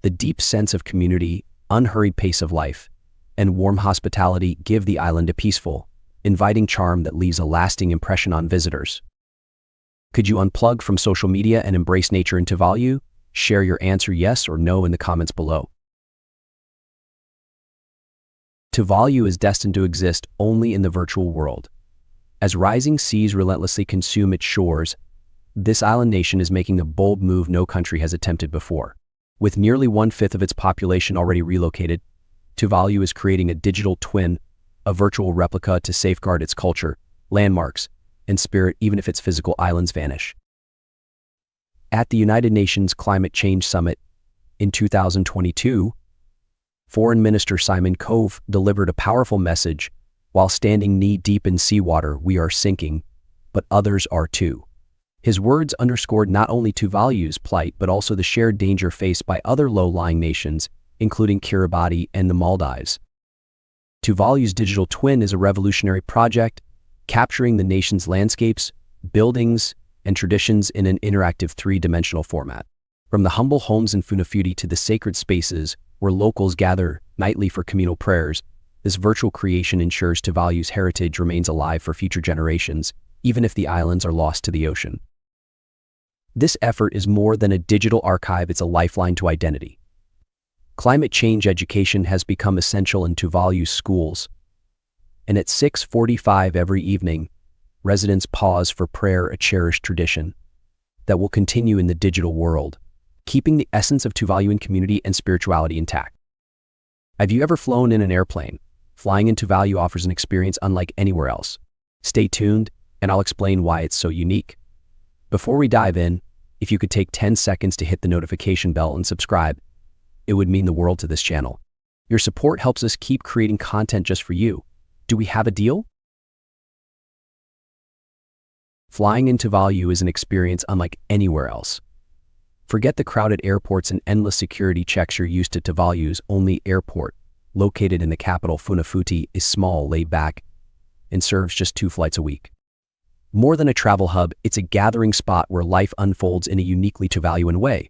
The deep sense of community, unhurried pace of life, and warm hospitality give the island a peaceful, inviting charm that leaves a lasting impression on visitors. Could you unplug from social media and embrace nature in Tuvalu? Share your answer yes or no in the comments below. Tuvalu is destined to exist only in the virtual world. As rising seas relentlessly consume its shores, this island nation is making a bold move no country has attempted before. With nearly 1/5 of its population already relocated, Tuvalu is creating a digital twin, a virtual replica to safeguard its culture, landmarks, and spirit even if its physical islands vanish. At the United Nations Climate Change Summit in 2022, Foreign Minister Simon Cove delivered a powerful message: while standing knee-deep in seawater, we are sinking, but others are too. His words underscored not only Tuvalu's plight but also the shared danger faced by other low-lying nations, including Kiribati and the Maldives. Tuvalu's digital twin is a revolutionary project, capturing the nation's landscapes, buildings, and traditions in an interactive three-dimensional format. From the humble homes in Funafuti to the sacred spaces where locals gather nightly for communal prayers, this virtual creation ensures Tuvalu's heritage remains alive for future generations, even if the islands are lost to the ocean. This effort is more than a digital archive, it's a lifeline to identity. Climate change education has become essential in Tuvalu's schools, and at 6:45 every evening, residents pause for prayer, a cherished tradition that will continue in the digital world, keeping the essence of Tuvaluan community and spirituality intact. Have you ever flown in an airplane? Flying in Tuvalu offers an experience unlike anywhere else. Stay tuned, and I'll explain why it's so unique. Before we dive in, if you could take 10 seconds to hit the notification bell and subscribe, it would mean the world to this channel. Your support helps us keep creating content just for you. Do we have a deal? Flying in Tuvalu is an experience unlike anywhere else. Forget the crowded airports and endless security checks you're used to. Tuvalu's only airport, located in the capital Funafuti, is small, laid back, and serves just 2 flights a week. More than a travel hub, it's a gathering spot where life unfolds in a uniquely Tuvaluan way.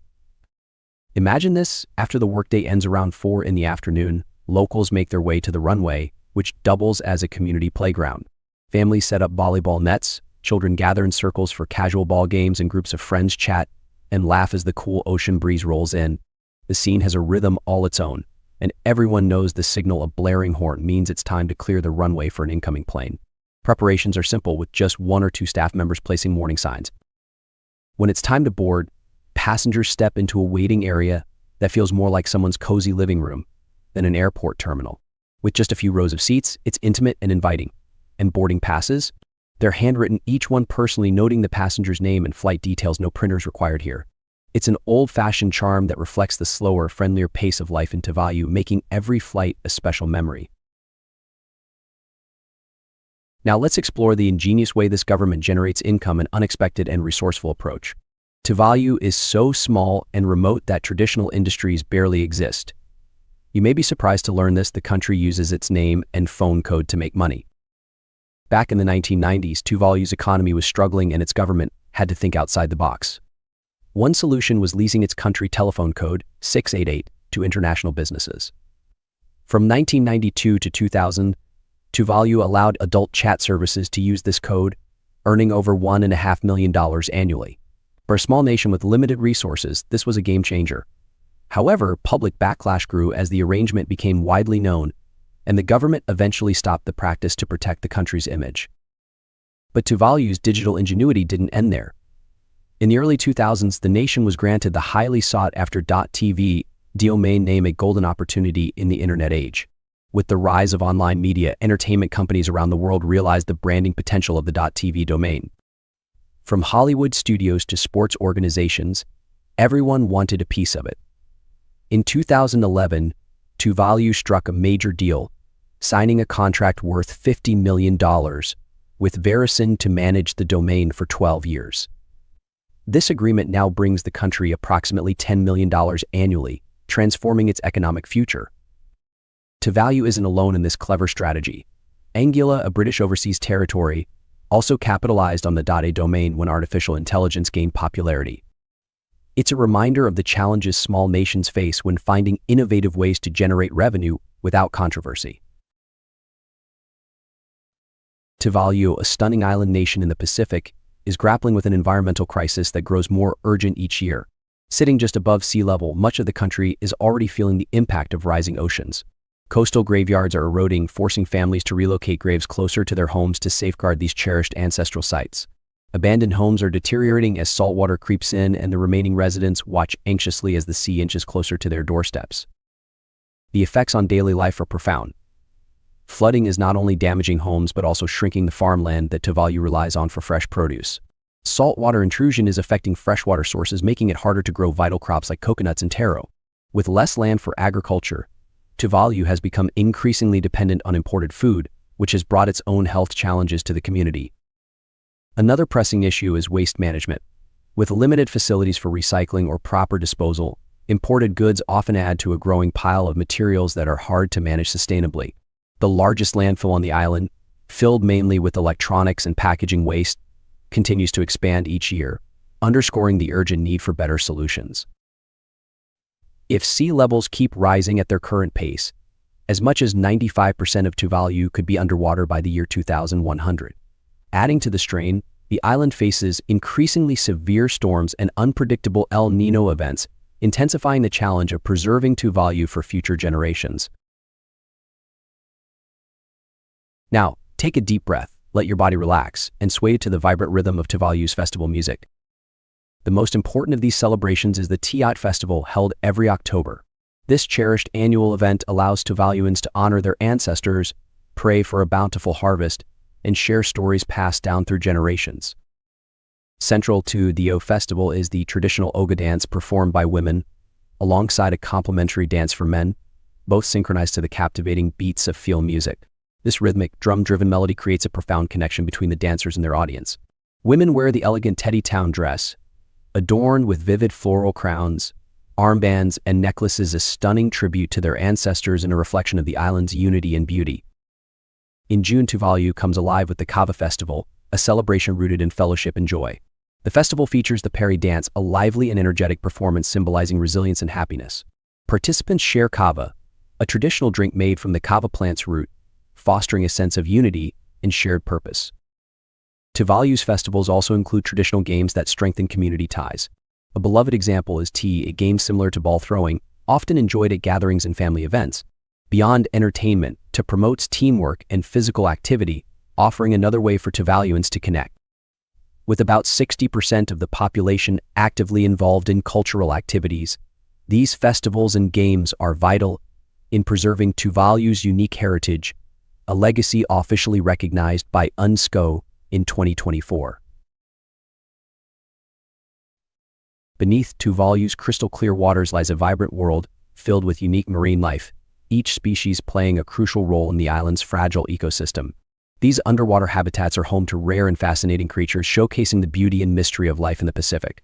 Imagine this: after the workday ends around 4 in the afternoon, locals make their way to the runway, which doubles as a community playground. Families set up volleyball nets, children gather in circles for casual ball games, and groups of friends chat and laugh as the cool ocean breeze rolls in. The scene has a rhythm all its own, and everyone knows the signal. A blaring horn means it's time to clear the runway for an incoming plane. Preparations are simple, with just 1 or 2 staff members placing warning signs. When it's time to board, passengers step into a waiting area that feels more like someone's cozy living room than an airport terminal. With just a few rows of seats, it's intimate and inviting. And boarding passes? They're handwritten, each one personally noting the passenger's name and flight details. No printers required here. It's an old-fashioned charm that reflects the slower, friendlier pace of life in Tuvalu, making every flight a special memory. Now let's explore the ingenious way this government generates income, an unexpected and resourceful approach. Tuvalu is so small and remote that traditional industries barely exist. You may be surprised to learn this: the country uses its name and phone code to make money. Back in the 1990s, Tuvalu's economy was struggling and its government had to think outside the box. One solution was leasing its country telephone code, 688, to international businesses. From 1992 to 2000, Tuvalu allowed adult chat services to use this code, earning over $1.5 million annually. For a small nation with limited resources, this was a game changer. However, public backlash grew as the arrangement became widely known, and the government eventually stopped the practice to protect the country's image. But Tuvalu's digital ingenuity didn't end there. In the early 2000s, the nation was granted the highly sought-after .tv domain name, a golden opportunity in the internet age. With the rise of online media, entertainment companies around the world realized the branding potential of the .tv domain. From Hollywood studios to sports organizations, everyone wanted a piece of it. In 2011, Tuvalu struck a major deal, signing a contract worth $50 million with Residency to manage the domain for 12 years. This agreement now brings the country approximately $10 million annually, transforming its economic future. Tuvalu isn't alone in this clever strategy. Anguilla, a British overseas territory, also capitalized on the .a domain when artificial intelligence gained popularity. It's a reminder of the challenges small nations face when finding innovative ways to generate revenue without controversy. Tuvalu, a stunning island nation in the Pacific, is grappling with an environmental crisis that grows more urgent each year. Sitting just above sea level, much of the country is already feeling the impact of rising oceans. Coastal graveyards are eroding, forcing families to relocate graves closer to their homes to safeguard these cherished ancestral sites. Abandoned homes are deteriorating as saltwater creeps in, and the remaining residents watch anxiously as the sea inches closer to their doorsteps. The effects on daily life are profound. Flooding is not only damaging homes but also shrinking the farmland that Tuvalu relies on for fresh produce. Saltwater intrusion is affecting freshwater sources, making it harder to grow vital crops like coconuts and taro. With less land for agriculture, Tuvalu has become increasingly dependent on imported food, which has brought its own health challenges to the community. Another pressing issue is waste management. With limited facilities for recycling or proper disposal, imported goods often add to a growing pile of materials that are hard to manage sustainably. The largest landfill on the island, filled mainly with electronics and packaging waste, continues to expand each year, underscoring the urgent need for better solutions. If sea levels keep rising at their current pace, as much as 95% of Tuvalu could be underwater by the year 2100. Adding to the strain, the island faces increasingly severe storms and unpredictable El Niño events, intensifying the challenge of preserving Tuvalu for future generations. Now, take a deep breath, let your body relax, and sway to the vibrant rhythm of Tuvalu's festival music. The most important of these celebrations is the Tiat Festival, held every October. This cherished annual event allows Tuvaluans to honor their ancestors, pray for a bountiful harvest, and share stories passed down through generations. Central to the festival is the traditional Oga dance performed by women, alongside a complementary dance for men, both synchronized to the captivating beats of field music. This rhythmic, drum-driven melody creates a profound connection between the dancers and their audience. Women wear the elegant Teddy Town dress, adorned with vivid floral crowns, armbands, and necklaces, a stunning tribute to their ancestors and a reflection of the island's unity and beauty. In June, Tuvalu comes alive with the Kava Festival, a celebration rooted in fellowship and joy. The festival features the Peri dance, a lively and energetic performance symbolizing resilience and happiness. Participants share kava, a traditional drink made from the kava plant's root, fostering a sense of unity and shared purpose. Tuvalu's festivals also include traditional games that strengthen community ties. A beloved example is tea, a game similar to ball throwing, often enjoyed at gatherings and family events. Beyond entertainment, to promotes teamwork and physical activity, offering another way for Tuvaluans to connect. With about 60% of the population actively involved in cultural activities, these festivals and games are vital in preserving Tuvalu's unique heritage, a legacy officially recognized by UNESCO in 2024. Beneath Tuvalu's crystal-clear waters lies a vibrant world filled with unique marine life, each species playing a crucial role in the island's fragile ecosystem. These underwater habitats are home to rare and fascinating creatures, showcasing the beauty and mystery of life in the Pacific.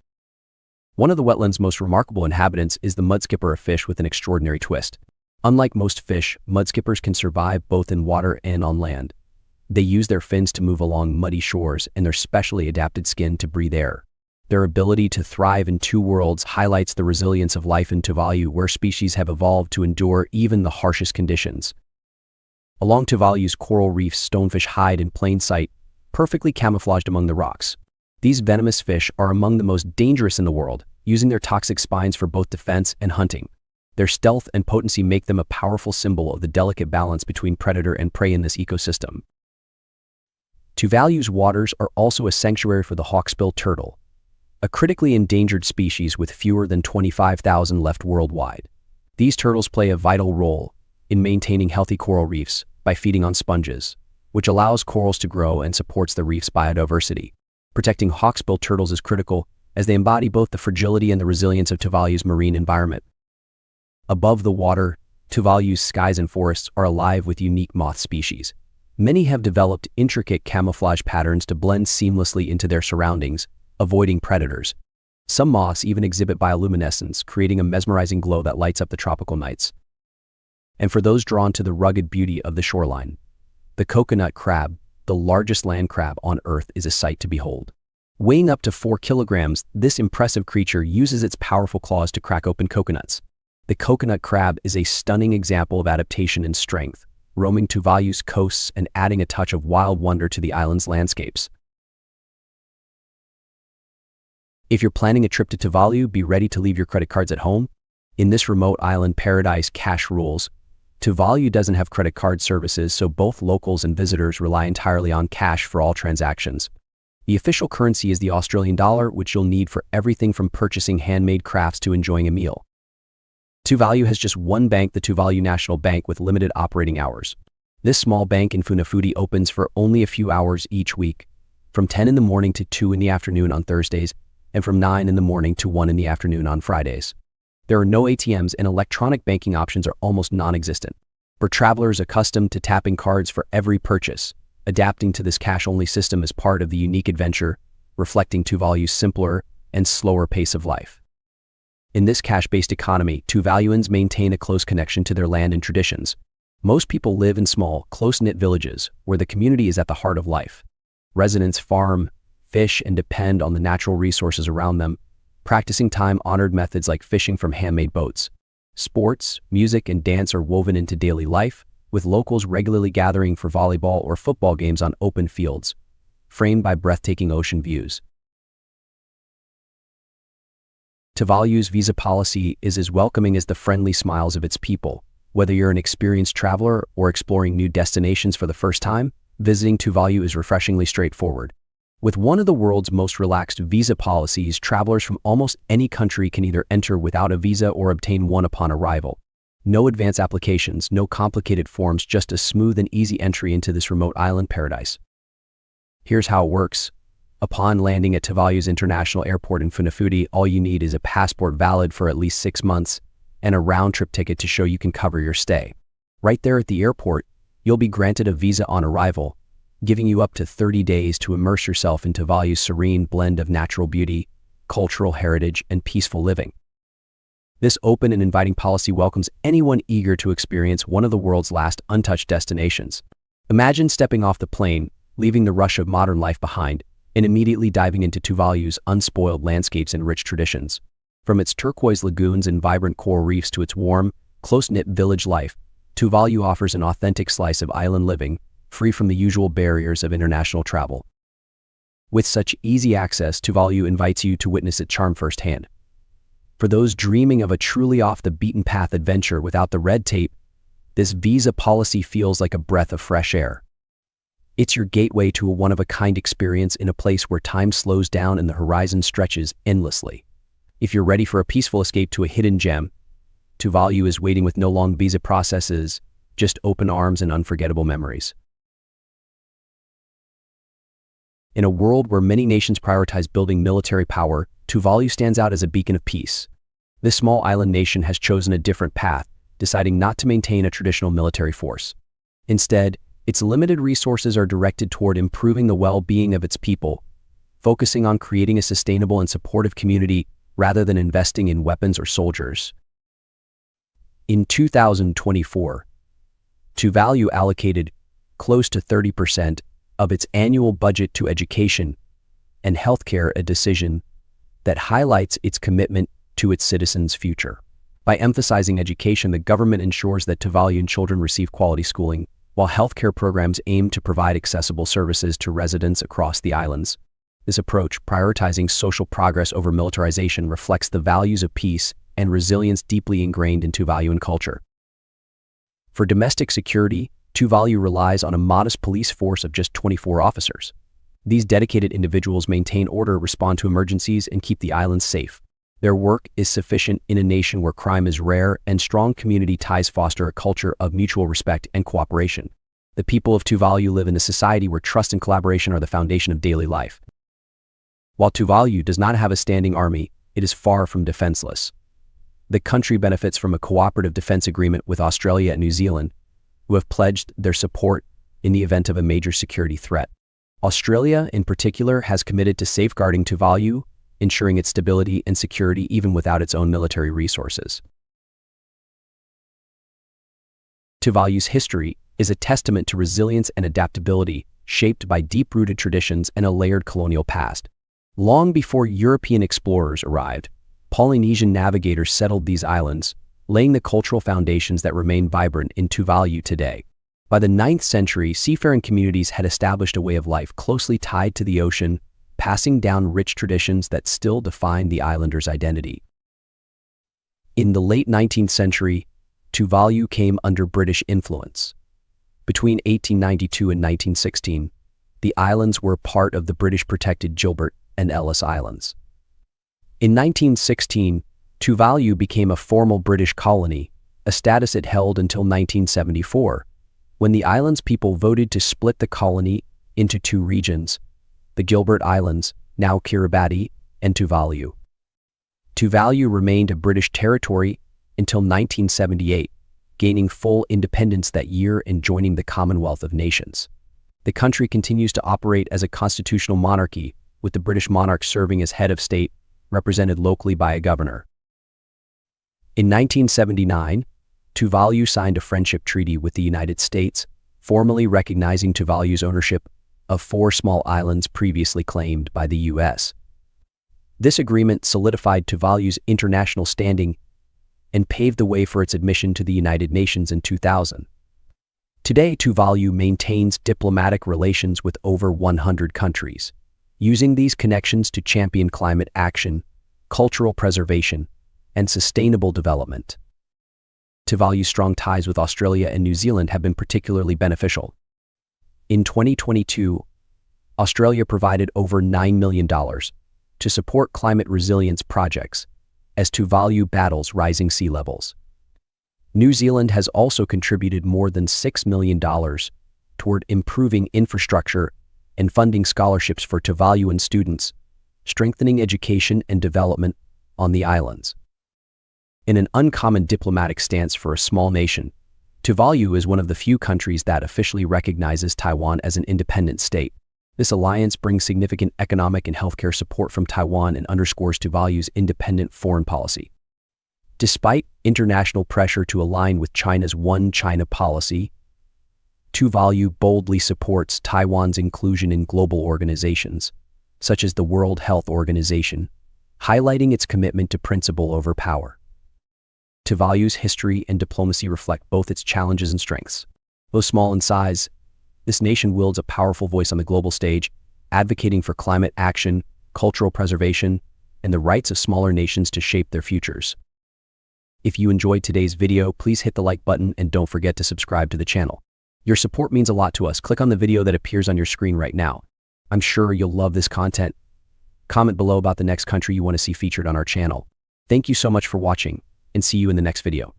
One of the wetland's most remarkable inhabitants is the mudskipper, a fish with an extraordinary twist. Unlike most fish, mudskippers can survive both in water and on land. They use their fins to move along muddy shores and their specially adapted skin to breathe air. Their ability to thrive in two worlds highlights the resilience of life in Tuvalu, where species have evolved to endure even the harshest conditions. Along Tuvalu's coral reefs, stonefish hide in plain sight, perfectly camouflaged among the rocks. These venomous fish are among the most dangerous in the world, using their toxic spines for both defense and hunting. Their stealth and potency make them a powerful symbol of the delicate balance between predator and prey in this ecosystem. Tuvalu's waters are also a sanctuary for the hawksbill turtle, a critically endangered species with fewer than 25,000 left worldwide. These turtles play a vital role in maintaining healthy coral reefs by feeding on sponges, which allows corals to grow and supports the reef's biodiversity. Protecting hawksbill turtles is critical, as they embody both the fragility and the resilience of Tuvalu's marine environment. Above the water, Tuvalu's skies and forests are alive with unique moth species. Many have developed intricate camouflage patterns to blend seamlessly into their surroundings, avoiding predators. Some moths even exhibit bioluminescence, creating a mesmerizing glow that lights up the tropical nights. And for those drawn to the rugged beauty of the shoreline, the coconut crab, the largest land crab on Earth, is a sight to behold. Weighing up to 4 kilograms, this impressive creature uses its powerful claws to crack open coconuts. The coconut crab is a stunning example of adaptation and strength, roaming Tuvalu's coasts and adding a touch of wild wonder to the island's landscapes. If you're planning a trip to Tuvalu, be ready to leave your credit cards at home. In this remote island paradise, cash rules. Tuvalu doesn't have credit card services, so both locals and visitors rely entirely on cash for all transactions. The official currency is the Australian dollar, which you'll need for everything from purchasing handmade crafts to enjoying a meal. Tuvalu has just one bank, the Tuvalu National Bank, with limited operating hours. This small bank in Funafuti opens for only a few hours each week, from 10 in the morning to 2 in the afternoon on Thursdays, and from 9 in the morning to 1 in the afternoon on Fridays. There are no ATMs, and electronic banking options are almost non-existent. For travelers accustomed to tapping cards for every purchase, adapting to this cash-only system is part of the unique adventure, reflecting Tuvalu's simpler and slower pace of life. In this cash-based economy, Tuvaluans maintain a close connection to their land and traditions. Most people live in small, close-knit villages where the community is at the heart of life. Residents farm, fish, and depend on the natural resources around them, practicing time-honored methods like fishing from handmade boats. Sports, music, and dance are woven into daily life, with locals regularly gathering for volleyball or football games on open fields, framed by breathtaking ocean views. Tuvalu's visa policy is as welcoming as the friendly smiles of its people. Whether you're an experienced traveler or exploring new destinations for the first time, visiting Tuvalu is refreshingly straightforward. With one of the world's most relaxed visa policies, travelers from almost any country can either enter without a visa or obtain one upon arrival. No advance applications, no complicated forms, just a smooth and easy entry into this remote island paradise. Here's how it works. Upon landing at Tuvalu's International Airport in Funafuti, all you need is a passport valid for at least 6 months and a round-trip ticket to show you can cover your stay. Right there at the airport, you'll be granted a visa on arrival, giving you up to 30 days to immerse yourself in Tuvalu's serene blend of natural beauty, cultural heritage, and peaceful living. This open and inviting policy welcomes anyone eager to experience one of the world's last untouched destinations. Imagine stepping off the plane, leaving the rush of modern life behind, and immediately diving into Tuvalu's unspoiled landscapes and rich traditions. From its turquoise lagoons and vibrant coral reefs to its warm, close-knit village life, Tuvalu offers an authentic slice of island living, free from the usual barriers of international travel. With such easy access, Tuvalu invites you to witness its charm firsthand. For those dreaming of a truly off-the-beaten-path adventure without the red tape, this visa policy feels like a breath of fresh air. It's your gateway to a one-of-a-kind experience in a place where time slows down and the horizon stretches endlessly. If you're ready for a peaceful escape to a hidden gem, Tuvalu is waiting with no long visa processes, just open arms and unforgettable memories. In a world where many nations prioritize building military power, Tuvalu stands out as a beacon of peace. This small island nation has chosen a different path, deciding not to maintain a traditional military force. Instead, its limited resources are directed toward improving the well-being of its people, focusing on creating a sustainable and supportive community rather than investing in weapons or soldiers. In 2024, Tuvalu allocated close to 30% of its annual budget to education and healthcare, a decision that highlights its commitment to its citizens' future. By emphasizing education, the government ensures that Tuvaluan children receive quality schooling, while healthcare programs aim to provide accessible services to residents across the islands. This approach, prioritizing social progress over militarization, reflects the values of peace and resilience deeply ingrained in Tuvaluan culture. For domestic security, Tuvalu relies on a modest police force of just 24 officers. These dedicated individuals maintain order, respond to emergencies, and keep the islands safe. Their work is sufficient in a nation where crime is rare and strong community ties foster a culture of mutual respect and cooperation. The people of Tuvalu live in a society where trust and collaboration are the foundation of daily life. While Tuvalu does not have a standing army, it is far from defenseless. The country benefits from a cooperative defense agreement with Australia and New Zealand, who have pledged their support in the event of a major security threat. Australia, in particular, has committed to safeguarding Tuvalu, ensuring its stability and security even without its own military resources. Tuvalu's history is a testament to resilience and adaptability, shaped by deep-rooted traditions and a layered colonial past. Long before European explorers arrived, Polynesian navigators settled these islands, laying the cultural foundations that remain vibrant in Tuvalu today. By the 9th century, seafaring communities had established a way of life closely tied to the ocean, passing down rich traditions that still define the islanders' identity. In the late 19th century, Tuvalu came under British influence. Between 1892 and 1916, the islands were part of the British-protected Gilbert and Ellice Islands. In 1916, Tuvalu became a formal British colony, a status it held until 1974, when the island's people voted to split the colony into 2 regions, the Gilbert Islands, now Kiribati, and Tuvalu. Tuvalu remained a British territory until 1978, gaining full independence that year and joining the Commonwealth of Nations. The country continues to operate as a constitutional monarchy, with the British monarch serving as head of state, represented locally by a governor. In 1979, Tuvalu signed a friendship treaty with the United States, formally recognizing Tuvalu's ownership of 4 small islands previously claimed by the U.S. This agreement solidified Tuvalu's international standing and paved the way for its admission to the United Nations in 2000. Today, Tuvalu maintains diplomatic relations with over 100 countries, using these connections to champion climate action, cultural preservation, and sustainable development. Tuvalu's strong ties with Australia and New Zealand have been particularly beneficial. In 2022, Australia provided over $9 million to support climate resilience projects as Tuvalu battles rising sea levels. New Zealand has also contributed more than $6 million toward improving infrastructure and funding scholarships for Tuvaluan students, strengthening education and development on the islands. In an uncommon diplomatic stance for a small nation, Tuvalu is one of the few countries that officially recognizes Taiwan as an independent state. This alliance brings significant economic and healthcare support from Taiwan and underscores Tuvalu's independent foreign policy. Despite international pressure to align with China's One China policy, Tuvalu boldly supports Taiwan's inclusion in global organizations, such as the World Health Organization, highlighting its commitment to principle over power. Tuvalu's history and diplomacy reflect both its challenges and strengths. Though small in size, this nation wields a powerful voice on the global stage, advocating for climate action, cultural preservation, and the rights of smaller nations to shape their futures. If you enjoyed today's video, please hit the like button and don't forget to subscribe to the channel. Your support means a lot to us. Click on the video that appears on your screen right now. I'm sure you'll love this content. Comment below about the next country you want to see featured on our channel. Thank you so much for watching, and see you in the next video.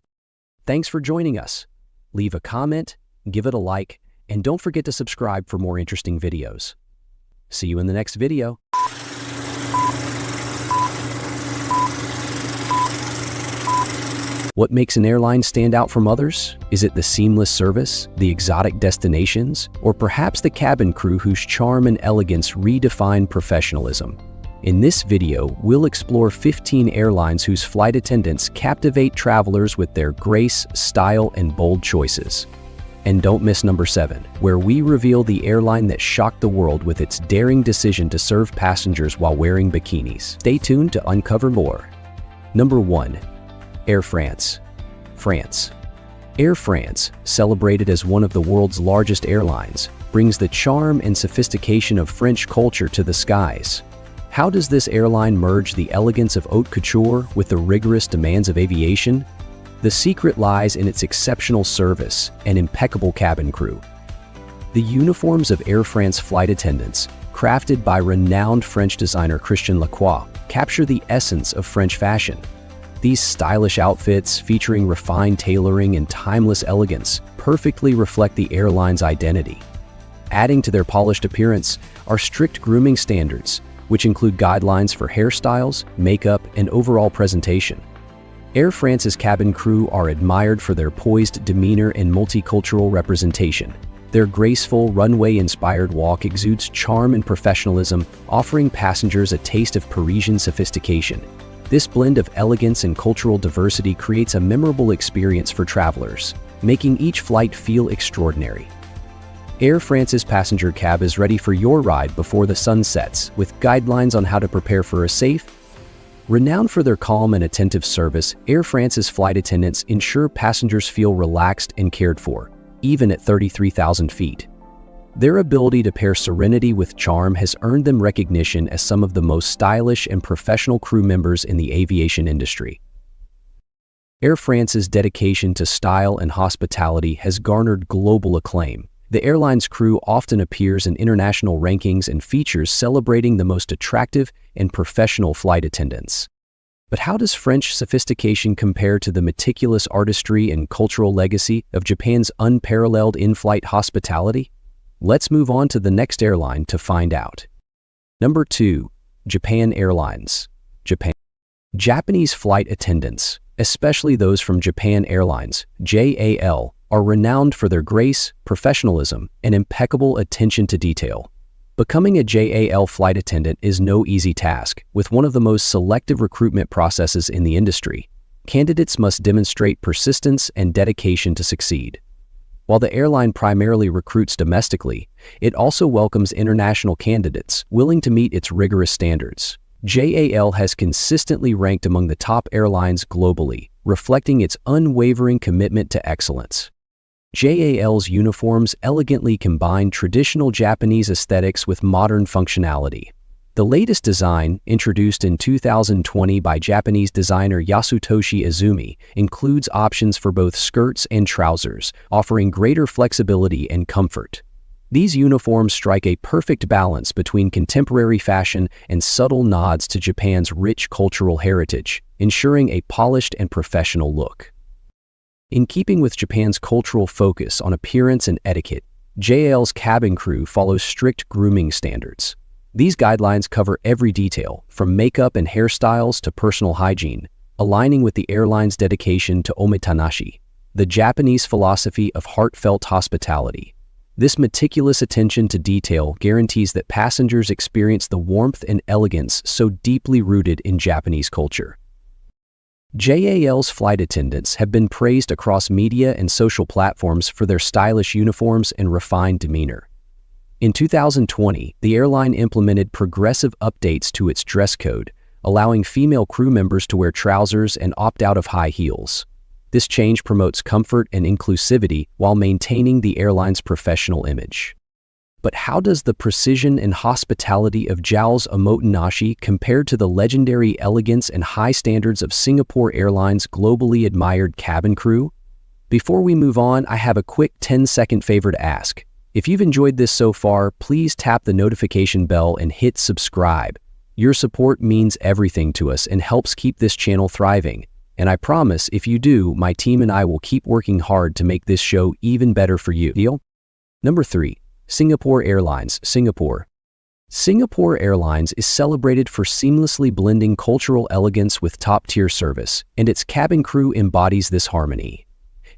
Thanks for joining us. Leave a comment, give it a like, and don't forget to subscribe for more interesting videos. See you in the next video. What makes an airline stand out from others? Is it the seamless service, the exotic destinations, or perhaps the cabin crew whose charm and elegance redefine professionalism? In this video, we'll explore 15 airlines whose flight attendants captivate travelers with their grace, style, and bold choices. And don't miss number 7, where we reveal the airline that shocked the world with its daring decision to serve passengers while wearing bikinis. Stay tuned to uncover more. Number 1. Air France. France. Air France, celebrated as one of the world's largest airlines, brings the charm and sophistication of French culture to the skies. How does this airline merge the elegance of haute couture with the rigorous demands of aviation? The secret lies in its exceptional service and impeccable cabin crew. The uniforms of Air France flight attendants, crafted by renowned French designer Christian Lacroix, capture the essence of French fashion. These stylish outfits, featuring refined tailoring and timeless elegance, perfectly reflect the airline's identity. Adding to their polished appearance are strict grooming standards, which include guidelines for hairstyles, makeup, and overall presentation. Air France's cabin crew are admired for their poised demeanor and multicultural representation. Their graceful, runway-inspired walk exudes charm and professionalism, offering passengers a taste of Parisian sophistication. This blend of elegance and cultural diversity creates a memorable experience for travelers, making each flight feel extraordinary. Air France's passenger cab is ready for your ride before the sun sets, with guidelines on how to prepare for a safe. Renowned for their calm and attentive service, Air France's flight attendants ensure passengers feel relaxed and cared for, even at 33,000 feet. Their ability to pair serenity with charm has earned them recognition as some of the most stylish and professional crew members in the aviation industry. Air France's dedication to style and hospitality has garnered global acclaim. The airline's crew often appears in international rankings and features celebrating the most attractive and professional flight attendants. But how does French sophistication compare to the meticulous artistry and cultural legacy of Japan's unparalleled in-flight hospitality? Let's move on to the next airline to find out. Number 2. Japan Airlines. Japan. Japanese flight attendants, especially those from Japan Airlines, JAL, are renowned for their grace, professionalism, and impeccable attention to detail. Becoming a JAL flight attendant is no easy task, with one of the most selective recruitment processes in the industry. Candidates must demonstrate persistence and dedication to succeed. While the airline primarily recruits domestically, it also welcomes international candidates willing to meet its rigorous standards. JAL has consistently ranked among the top airlines globally, reflecting its unwavering commitment to excellence. JAL's uniforms elegantly combine traditional Japanese aesthetics with modern functionality. The latest design, introduced in 2020 by Japanese designer Yasutoshi Izumi, includes options for both skirts and trousers, offering greater flexibility and comfort. These uniforms strike a perfect balance between contemporary fashion and subtle nods to Japan's rich cultural heritage, ensuring a polished and professional look. In keeping with Japan's cultural focus on appearance and etiquette, JAL's cabin crew follows strict grooming standards. These guidelines cover every detail, from makeup and hairstyles to personal hygiene, aligning with the airline's dedication to omotenashi, the Japanese philosophy of heartfelt hospitality. This meticulous attention to detail guarantees that passengers experience the warmth and elegance so deeply rooted in Japanese culture. JAL's flight attendants have been praised across media and social platforms for their stylish uniforms and refined demeanor. In 2020, the airline implemented progressive updates to its dress code, allowing female crew members to wear trousers and opt out of high heels. This change promotes comfort and inclusivity while maintaining the airline's professional image. But how does the precision and hospitality of JAL's omotenashi compare to the legendary elegance and high standards of Singapore Airlines' globally admired cabin crew? Before we move on, I have a quick 10-second favor to ask. If you've enjoyed this so far, please tap the notification bell and hit subscribe. Your support means everything to us and helps keep this channel thriving. And I promise, if you do, my team and I will keep working hard to make this show even better for you. Deal? Number 3. Singapore Airlines, Singapore. Singapore Airlines is celebrated for seamlessly blending cultural elegance with top-tier service, and its cabin crew embodies this harmony.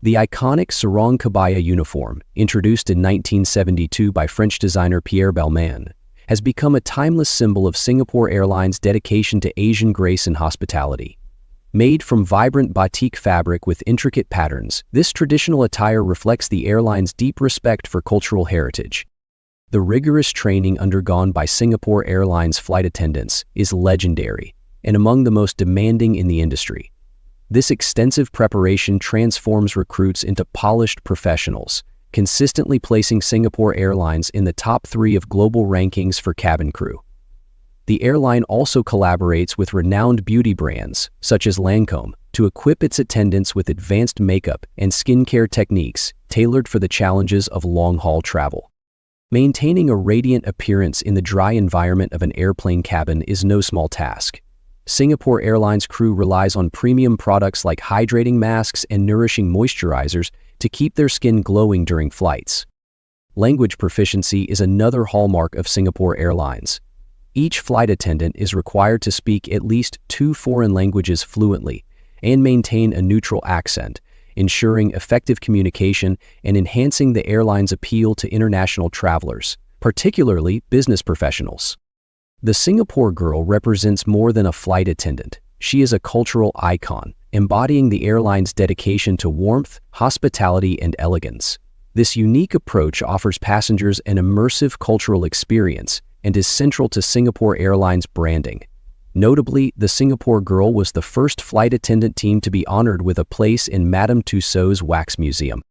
The iconic sarong kebaya uniform, introduced in 1972 by French designer Pierre Balmain, has become a timeless symbol of Singapore Airlines' dedication to Asian grace and hospitality. Made from vibrant batik fabric with intricate patterns, this traditional attire reflects the airline's deep respect for cultural heritage. The rigorous training undergone by Singapore Airlines flight attendants is legendary and among the most demanding in the industry. This extensive preparation transforms recruits into polished professionals, consistently placing Singapore Airlines in the top 3 of global rankings for cabin crew. The airline also collaborates with renowned beauty brands, such as Lancome, to equip its attendants with advanced makeup and skincare techniques tailored for the challenges of long-haul travel. Maintaining a radiant appearance in the dry environment of an airplane cabin is no small task. Singapore Airlines crew relies on premium products like hydrating masks and nourishing moisturizers to keep their skin glowing during flights. Language proficiency is another hallmark of Singapore Airlines. Each flight attendant is required to speak at least 2 foreign languages fluently and maintain a neutral accent, ensuring effective communication and enhancing the airline's appeal to international travelers, particularly business professionals. The Singapore girl represents more than a flight attendant. She is a cultural icon, embodying the airline's dedication to warmth, hospitality, and elegance. This unique approach offers passengers an immersive cultural experience and is central to Singapore Airlines' branding. Notably, the Singapore girl was the first flight attendant team to be honored with a place in Madame Tussauds Wax Museum.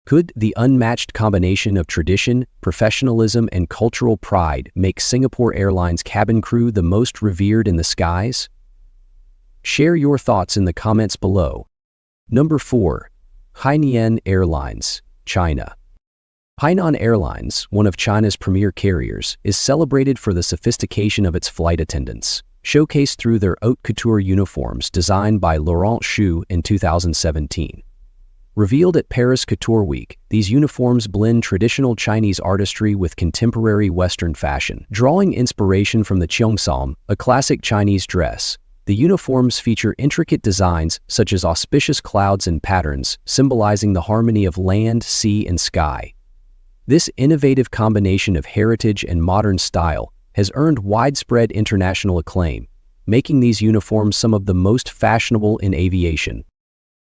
Could the unmatched combination of tradition, professionalism, and cultural pride make Singapore Airlines cabin crew the most revered in the skies? Share your thoughts in the comments below. Number 4. Hainan Airlines, China. Hainan Airlines, one of China's premier carriers, is celebrated for the sophistication of its flight attendants, showcased through their haute couture uniforms designed by Laurent Xu in 2017. Revealed at Paris Couture Week, these uniforms blend traditional Chinese artistry with contemporary Western fashion, drawing inspiration from the cheongsam, a classic Chinese dress. The uniforms feature intricate designs such as auspicious clouds and patterns, symbolizing the harmony of land, sea, and sky. This innovative combination of heritage and modern style has earned widespread international acclaim, making these uniforms some of the most fashionable in aviation.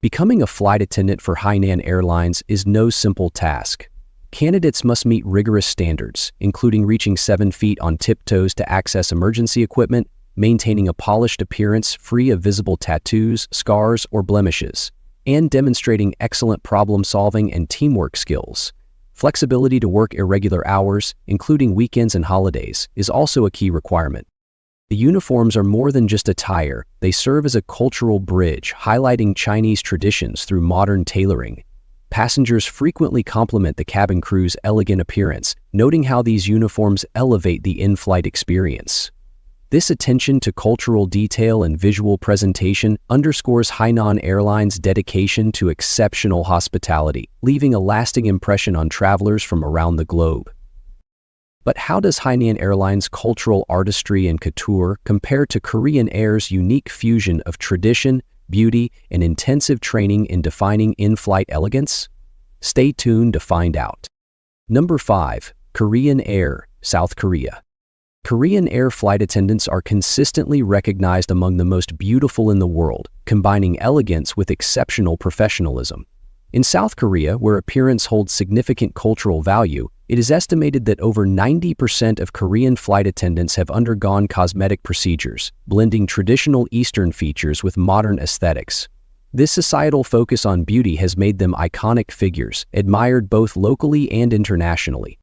Becoming a flight attendant for Hainan Airlines is no simple task. Candidates must meet rigorous standards, including reaching 7 feet on tiptoes to access emergency equipment, maintaining a polished appearance free of visible tattoos, scars, or blemishes, and demonstrating excellent problem-solving and teamwork skills. Flexibility to work irregular hours, including weekends and holidays, is also a key requirement. The uniforms are more than just attire, they serve as a cultural bridge, highlighting Chinese traditions through modern tailoring. Passengers frequently compliment the cabin crew's elegant appearance, noting how these uniforms elevate the in-flight experience. This attention to cultural detail and visual presentation underscores Hainan Airlines' dedication to exceptional hospitality, leaving a lasting impression on travelers from around the globe. But how does Hainan Airlines' cultural artistry and couture compare to Korean Air's unique fusion of tradition, beauty, and intensive training in defining in-flight elegance? Stay tuned to find out. Number 5. Korean Air, South Korea. Korean Air flight attendants are consistently recognized among the most beautiful in the world, combining elegance with exceptional professionalism. In South Korea, where appearance holds significant cultural value, it is estimated that over 90% of Korean flight attendants have undergone cosmetic procedures, blending traditional Eastern features with modern aesthetics. This societal focus on beauty has made them iconic figures, admired both locally and internationally.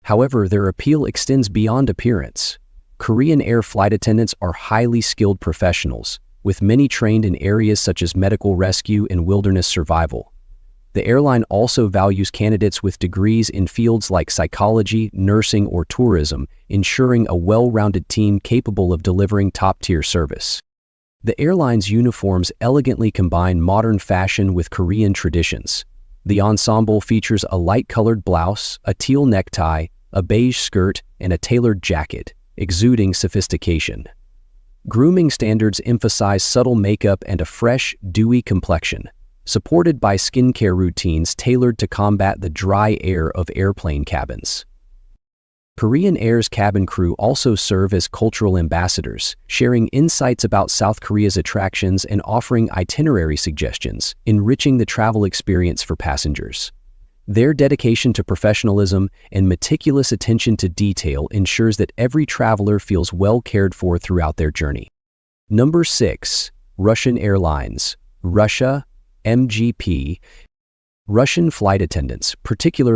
However, their appeal extends beyond appearance. Korean Air flight attendants are highly skilled professionals, with many trained in areas such as medical rescue and wilderness survival. The airline also values candidates with degrees in fields like psychology, nursing, or tourism, ensuring a well-rounded team capable of delivering top-tier service. The airline's uniforms elegantly combine modern fashion with Korean traditions. The ensemble features a light-colored blouse, a teal necktie, a beige skirt, and a tailored jacket, exuding sophistication. Grooming standards emphasize subtle makeup and a fresh, dewy complexion, supported by skincare routines tailored to combat the dry air of airplane cabins. Korean Air's cabin crew also serve as cultural ambassadors, sharing insights about South Korea's attractions and offering itinerary suggestions, enriching the travel experience for passengers. Their dedication to professionalism and meticulous attention to detail ensures that every traveler feels well cared for throughout their journey. Number 6. Russian Airlines, Russia, MGP. Russian flight attendants, particularly